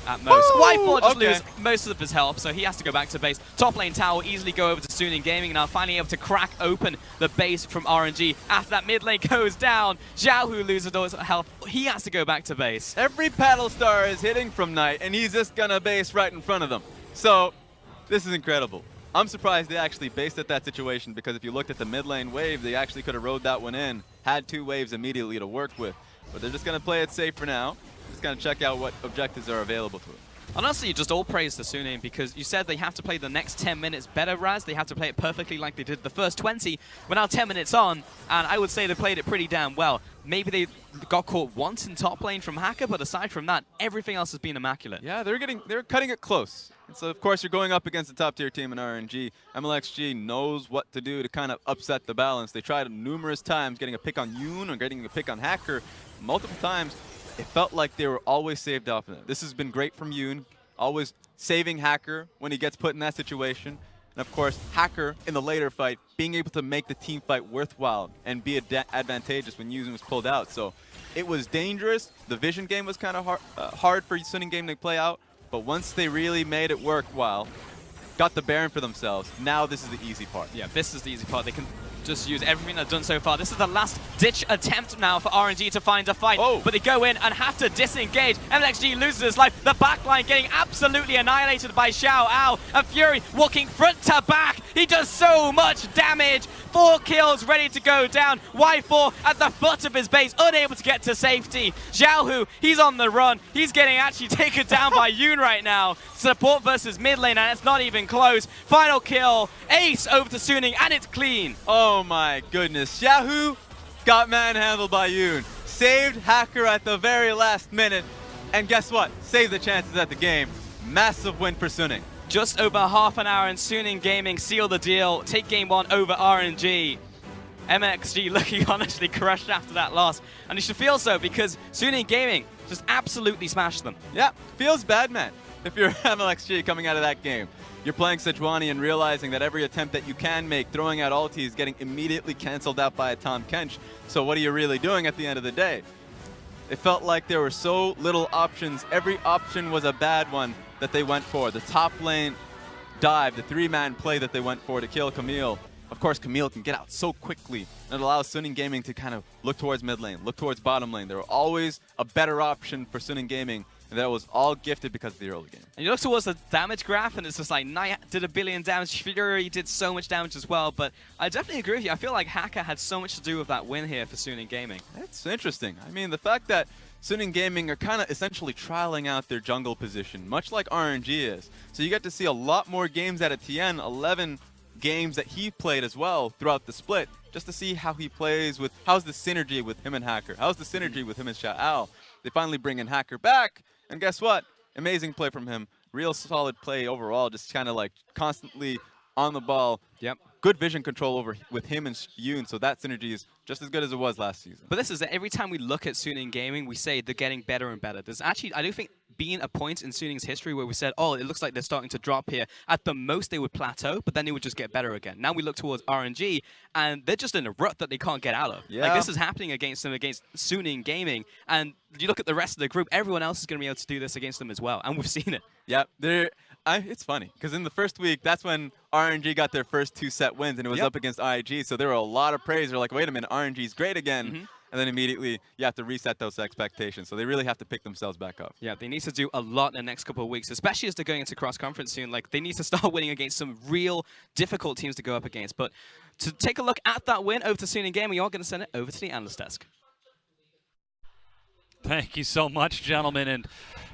at most. Y4 just lose most of his health, so he has to go back to base. Top lane tower will easily go over to Suning Gaming, now finally able to crack open the base from RNG. After that mid lane goes down, Xiao Hu loses all his health. He has to go back to base. Every paddle star is hitting from Knight, and he's just gonna base right in front of them. So, this is incredible. I'm surprised they actually based at that situation, because if you looked at the mid lane wave, they actually could have rode that one in, had 2 waves immediately to work with. But they're just going to play it safe for now. Just going to check out what objectives are available to them. Honestly, just all praise to Suning, because you said they have to play the next 10 minutes better, Raz. They have to play it perfectly like they did the first 20. We're now 10 minutes on, and I would say they played it pretty damn well. Maybe they got caught once in top lane from Hacker, but aside from that, everything else has been immaculate. Yeah, they're cutting it close. And so, of course, you're going up against a top-tier team in RNG. MLXG knows what to do to kind of upset the balance. They tried numerous times getting a pick on Yoon or getting a pick on Hacker. Multiple times, it felt like they were always saved off of them. This has been great from Yoon, always saving Hacker when he gets put in that situation. And, of course, Hacker in the later fight being able to make the team fight worthwhile and be advantageous when Yoon was pulled out. So it was dangerous. The vision game was kind of hard for Suning Game to play out. But once they really made it worthwhile, got the Baron for themselves, now this is the easy part. Yeah, this is the easy part. They can just use everything they've done so far. This is the last ditch attempt now for RNG to find a fight. Oh. But they go in and have to disengage. MLXG loses his life. The backline getting absolutely annihilated by Xiao Ao. And Fury walking front to back. He does so much damage. 4 kills ready to go down. Y4 at the foot of his base, unable to get to safety. Xiao Hu, he's on the run. He's getting actually taken down by Yoon right now. Support versus mid lane, and it's not even close. Final kill. Ace over to Suning, and it's clean. Oh my goodness. Xiao Hu got manhandled by Yoon. Saved Hacker at the very last minute. And guess what? Saved the chances at the game. Massive win for Suning. Just over half an hour, and Suning Gaming seal the deal. Take game 1 over RNG. MXG looking honestly crushed after that loss. And you should feel so, because Suning Gaming just absolutely smashed them. Yeah, feels bad, man. if you're MLXG coming out of that game. You're playing Sejuani and realizing that every attempt that you can make, throwing out ulti, is getting immediately canceled out by a Tahm Kench. So what are you really doing at the end of the day? It felt like there were so little options. Every option was a bad one that they went for. The top lane dive, the 3-man play that they went for to kill Camille. Of course, Camille can get out so quickly, and it allows Suning Gaming to kind of look towards mid lane, look towards bottom lane. There were always a better option for Suning Gaming, and that was all gifted because of the early game. And you look towards the damage graph, and it's just like Knight did 1 billion damage, Fury did so much damage as well, but I definitely agree with you. I feel like Hacker had so much to do with that win here for Suning Gaming. That's interesting. I mean, the fact that Suning Gaming are kind of essentially trialing out their jungle position, much like RNG is. So you get to see a lot more games out of Tien, 11 games that he played as well throughout the split, just to see how he plays with, how's the synergy with him and Hacker, how's the synergy with him and Shao. They finally bring in Hacker back, and guess what? Amazing play from him. Real solid play overall, just kind of like constantly on the ball. Yep. Good vision control with him and Yoon, so that synergy is just as good as it was last season. But this is it. Every time we look at Suning Gaming, we say they're getting better and better. There's actually, I do think, been a point in Suning's history where we said, oh, it looks like they're starting to drop here. At the most, they would plateau, but then they would just get better again. Now we look towards RNG, and they're just in a rut that they can't get out of. Yeah. Like, this is happening against them, against Suning Gaming, and you look at the rest of the group, everyone else is going to be able to do this against them as well, and we've seen it. Yep. It's funny, because in the first week, that's when RNG got their first 2-set wins, and it was up against IG, so there were a lot of praise. They're like, wait a minute, RNG's great again. And then immediately, you have to reset those expectations. So they really have to pick themselves back up. Yeah, they need to do a lot in the next couple of weeks, especially as they're going into cross-conference soon. Like, they need to start winning against some real difficult teams to go up against. But to take a look at that win over to Suning Gaming, you are going to send it over to the analyst desk. Thank you so much, gentlemen. And,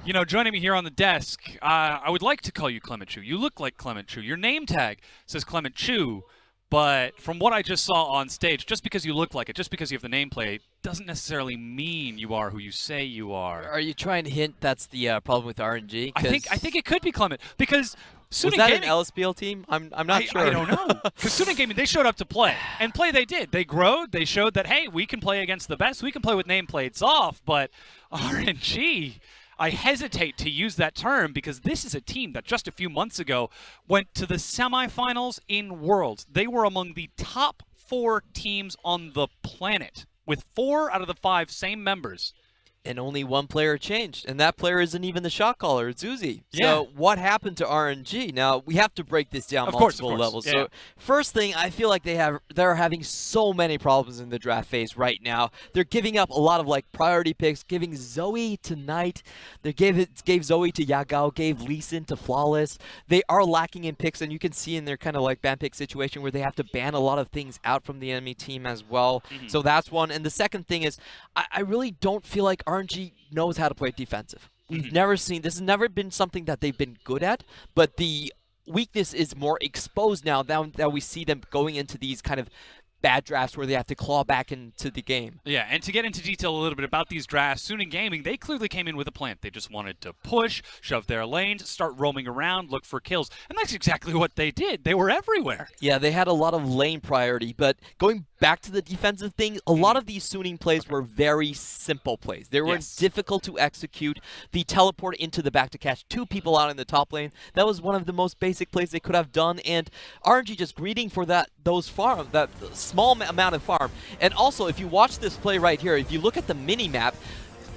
you know, joining me here on the desk, I would like to call you Clement Chu. You look like Clement Chu. Your name tag says Clement Chu, but from what I just saw on stage, just because you look like it, just because you have the nameplate, doesn't necessarily mean you are who you say you are. Are you trying to hint that's the problem with RNG? I think it could be Clement, because Suning was that Gaming, an LSPL team? I'm not sure. I don't know. Because Suning Gaming, they showed up to play. And play they did. They growed. They showed that, hey, we can play against the best. We can play with nameplates off. But RNG, I hesitate to use that term because this is a team that just a few months ago went to the semifinals in Worlds. They were among the top 4 teams on the planet with 4 out of the 5 same members. And only one player changed, and that player isn't even the shot caller, it's Uzi. Yeah. So what happened to RNG? Now, we have to break this down multiple levels. Yeah. So first thing, I feel like they're having so many problems in the draft phase right now. They're giving up a lot of like priority picks, giving Zoe to Knight. They gave Zoe to Yagao, gave Lee Sin to Flawless. They are lacking in picks, and you can see in their kind of like ban pick situation where they have to ban a lot of things out from the enemy team as well. So that's one. And the second thing is, I really don't feel like RNG knows how to play defensive. We've never seen, this has never been something that they've been good at, but the weakness is more exposed now that we see them going into these kind of bad drafts where they have to claw back into the game. Yeah, and to get into detail a little bit about these drafts, Suning Gaming, they clearly came in with a plan. They just wanted to push, shove their lanes, start roaming around, look for kills. And that's exactly what they did. They were everywhere. Yeah, they had a lot of lane priority, but going back to the defensive thing, a lot of these Suning plays were very simple plays. They were difficult to execute. The teleport into the back to catch 2 people out in the top lane, that was one of the most basic plays they could have done, and RNG just greeting for that small amount of farm. And also, if you watch this play right here, if you look at the mini-map,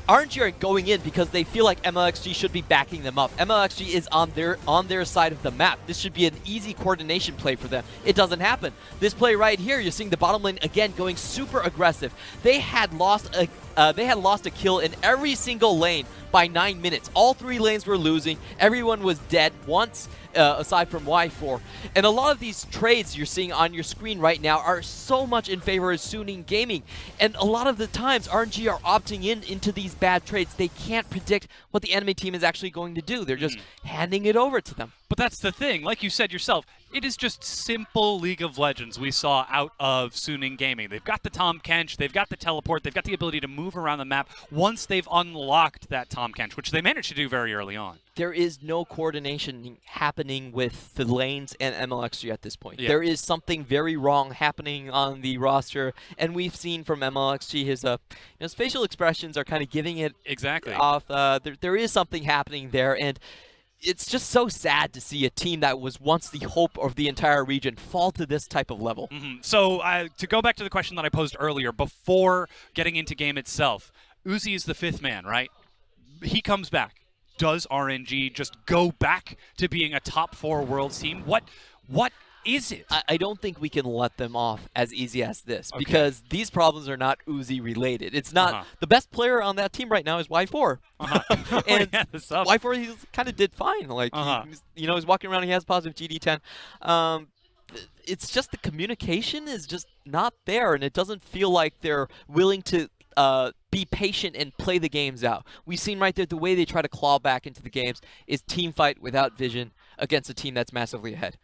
RNG are going in because they feel like MLXG should be backing them up. MLXG is on their side of the map. This should be an easy coordination play for them. It doesn't happen. This play right here, you're seeing the bottom lane again going super aggressive. They had lost a kill in every single lane by 9 minutes. All 3 lanes were losing. Everyone was dead once, aside from Y4. And a lot of these trades you're seeing on your screen right now are so much in favor of Suning Gaming. And a lot of the times, RNG are opting into these bad trades. They can't predict what the enemy team is actually going to do. They're just handing it over to them. But that's the thing. Like you said yourself, it is just simple League of Legends we saw out of Suning Gaming. They've got the Tahm Kench, they've got the teleport, they've got the ability to move around the map once they've unlocked that Tahm Kench, which they managed to do very early on. There is no coordination happening with the lanes and MLXG at this point. Yeah. There is something very wrong happening on the roster, and we've seen from MLXG his facial expressions are kind of giving it exactly off. There is something happening there, and it's just so sad to see a team that was once the hope of the entire region fall to this type of level. So to go back to the question that I posed earlier, before getting into game itself, Uzi is the 5th man, right? He comes back. Does RNG just go back to being a top 4 Worlds team? What is it? I don't think we can let them off as easy as this because these problems are not Uzi related. It's not the best player on that team right now is Y4. And Y4 he kind of did fine. Like he's walking around. He has positive GD10. It's just the communication is just not there, and it doesn't feel like they're willing to be patient and play the games out. We've seen right there the way they try to claw back into the games is team fight without vision against a team that's massively ahead.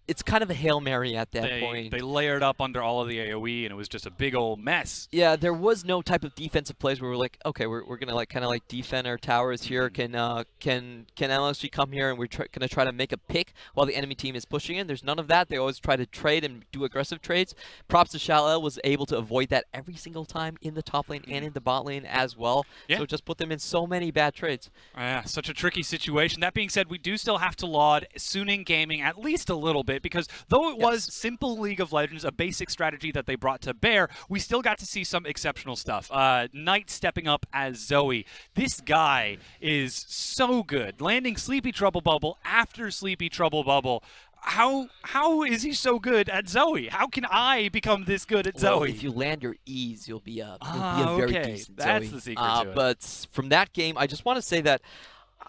It's kind of a Hail Mary at that point. They layered up under all of the AoE, and it was just a big old mess. Yeah, there was no type of defensive plays where we're like, okay, we're gonna like kind of like defend our towers here. Can LSG come here and we're gonna try to make a pick while the enemy team is pushing in? There's none of that. They always try to trade and do aggressive trades. Props to Shal was able to avoid that every single time in the top lane and in the bot lane as well. Yeah. So just put them in so many bad trades. Yeah, such a tricky situation. That being said, we do still have to laud Suning Gaming at least a little bit, because though it was simple League of Legends, a basic strategy that they brought to bear, we still got to see some exceptional stuff. Knight stepping up as Zoe. This guy is so good. Landing Sleepy Trouble Bubble after Sleepy Trouble Bubble. How is he so good at Zoe? How can I become this good at Zoe? If you land your E's, you'll be a very decent That's Zoe. the secret to it. But from that game, I just want to say that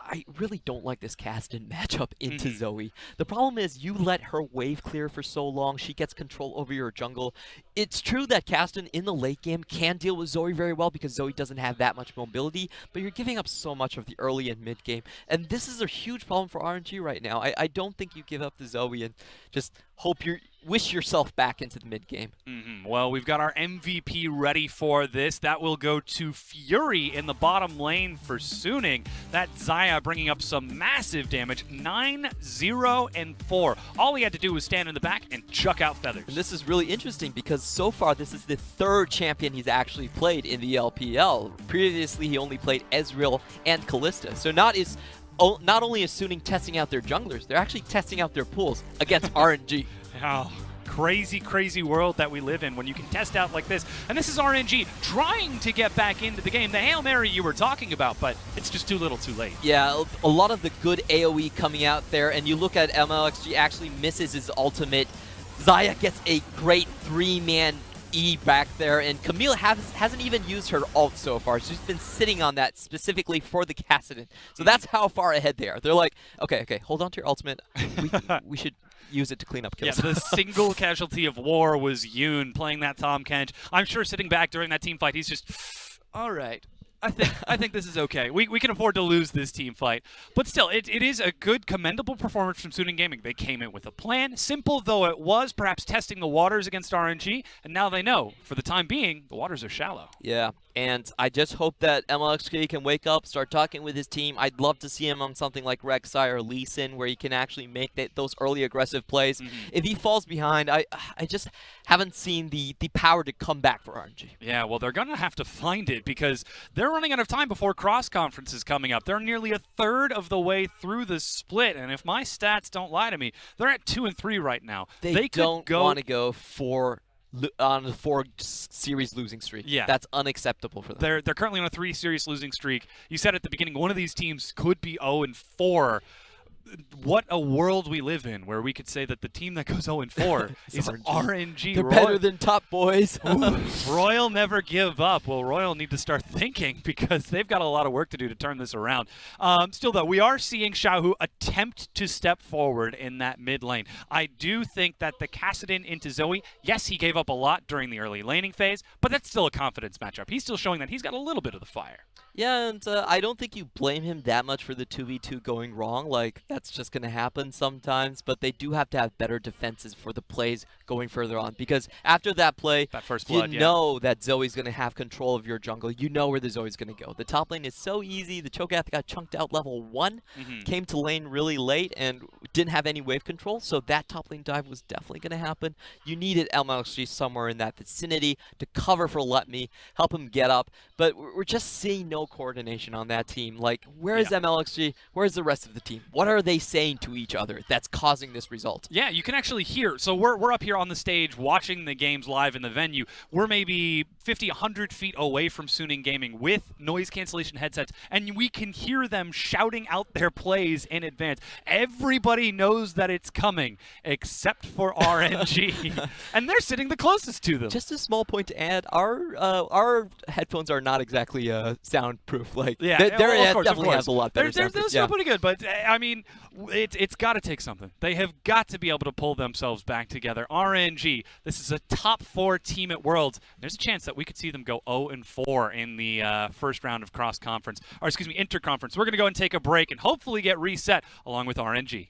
I really don't like this Caston matchup into Zoe. The problem is you let her wave clear for so long, she gets control over your jungle. It's true that Caston in the late game can deal with Zoe very well because Zoe doesn't have that much mobility, but you're giving up so much of the early and mid game. And this is a huge problem for RNG right now. I don't think you give up to Zoe and just hope you wish yourself back into the mid game. Well, we've got our MVP ready for this. That will go to Fury in the bottom lane for Suning. That Xayah bringing up some massive damage, 9-0-4. All he had to do was stand in the back and chuck out feathers. And this is really interesting because so far this is the 3rd champion he's actually played in the LPL. Previously he only played Ezreal and Kalista. So not only is Suning testing out their junglers, they're actually testing out their pools against RNG. Oh, crazy, crazy world that we live in when you can test out like this. And this is RNG trying to get back into the game. The Hail Mary you were talking about, but it's just too little too late. Yeah, a lot of the good AoE coming out there, and you look at MLXG actually misses his ultimate. Xayah gets a great 3-man E back there, and Camille hasn't even used her ult so far. She's been sitting on that specifically for the Kassadin. So that's how far ahead they are. They're like, okay, hold on to your ultimate. We should use it to clean up kills. Yeah, the single casualty of war was Yoon playing that Tahm Kench. I'm sure sitting back during that team fight, he's just, all right. I think this is okay. We can afford to lose this team fight. But still, it is a good, commendable performance from Suning Gaming. They came in with a plan, simple though it was, perhaps testing the waters against RNG, and now they know, for the time being, the waters are shallow. Yeah, and I just hope that MLXK can wake up, start talking with his team. I'd love to see him on something like Rek'Sai or Lee Sin, where he can actually make those early aggressive plays. If he falls behind, I just haven't seen the power to come back for RNG. Yeah, well, they're going to have to find it because they're running out of time before cross-conference is coming up. They're nearly a third of the way through the split, and if my stats don't lie to me, they're at 2-3 right now. They don't want to go on a 4-series losing streak. Yeah. That's unacceptable for them. They're currently on a 3-series losing streak. You said at the beginning, one of these teams could be 0-4. What a world we live in where we could say that the team that goes 0-4 is RNG. They're better than top boys. Royal never give up. Well, Royal need to start thinking because they've got a lot of work to do to turn this around. Still, though, we are seeing Xiaohu attempt to step forward in that mid lane. I do think that the Kassadin into Zoe, yes, he gave up a lot during the early laning phase, but that's still a confidence matchup. He's still showing that he's got a little bit of the fire. Yeah, and I don't think you blame him that much for the 2v2 going wrong. Like, that's just going to happen sometimes, but they do have to have better defenses for the plays going further on. Because after that play, that first blood, you know that Zoe's going to have control of your jungle. You know where the Zoe's going to go. The top lane is so easy. The Cho'Gath got chunked out level 1, came to lane really late, and didn't have any wave control, so that top lane dive was definitely going to happen. You needed MLXG somewhere in that vicinity to cover for Let Me, help him get up, but we're just seeing no no coordination on that team. Like, where is MLXG? Where's the rest of the team? What are they saying to each other that's causing this result? Yeah, you can actually hear. So we're up here on the stage watching the games live in the venue. We're maybe 50, 100 feet away from Suning Gaming with noise cancellation headsets, and we can hear them shouting out their plays in advance. Everybody knows that it's coming, except for RNG, and they're sitting the closest to them. Just a small point to add: our headphones are not exactly soundproof. Like, definitely has a lot better soundproof. They're still pretty good, but I mean, it's got to take something. They have got to be able to pull themselves back together. RNG, this is a top 4 team at Worlds. There's a chance that we could see them go 0-4 in the first round of interconference. We're going to go and take a break and hopefully get reset along with RNG.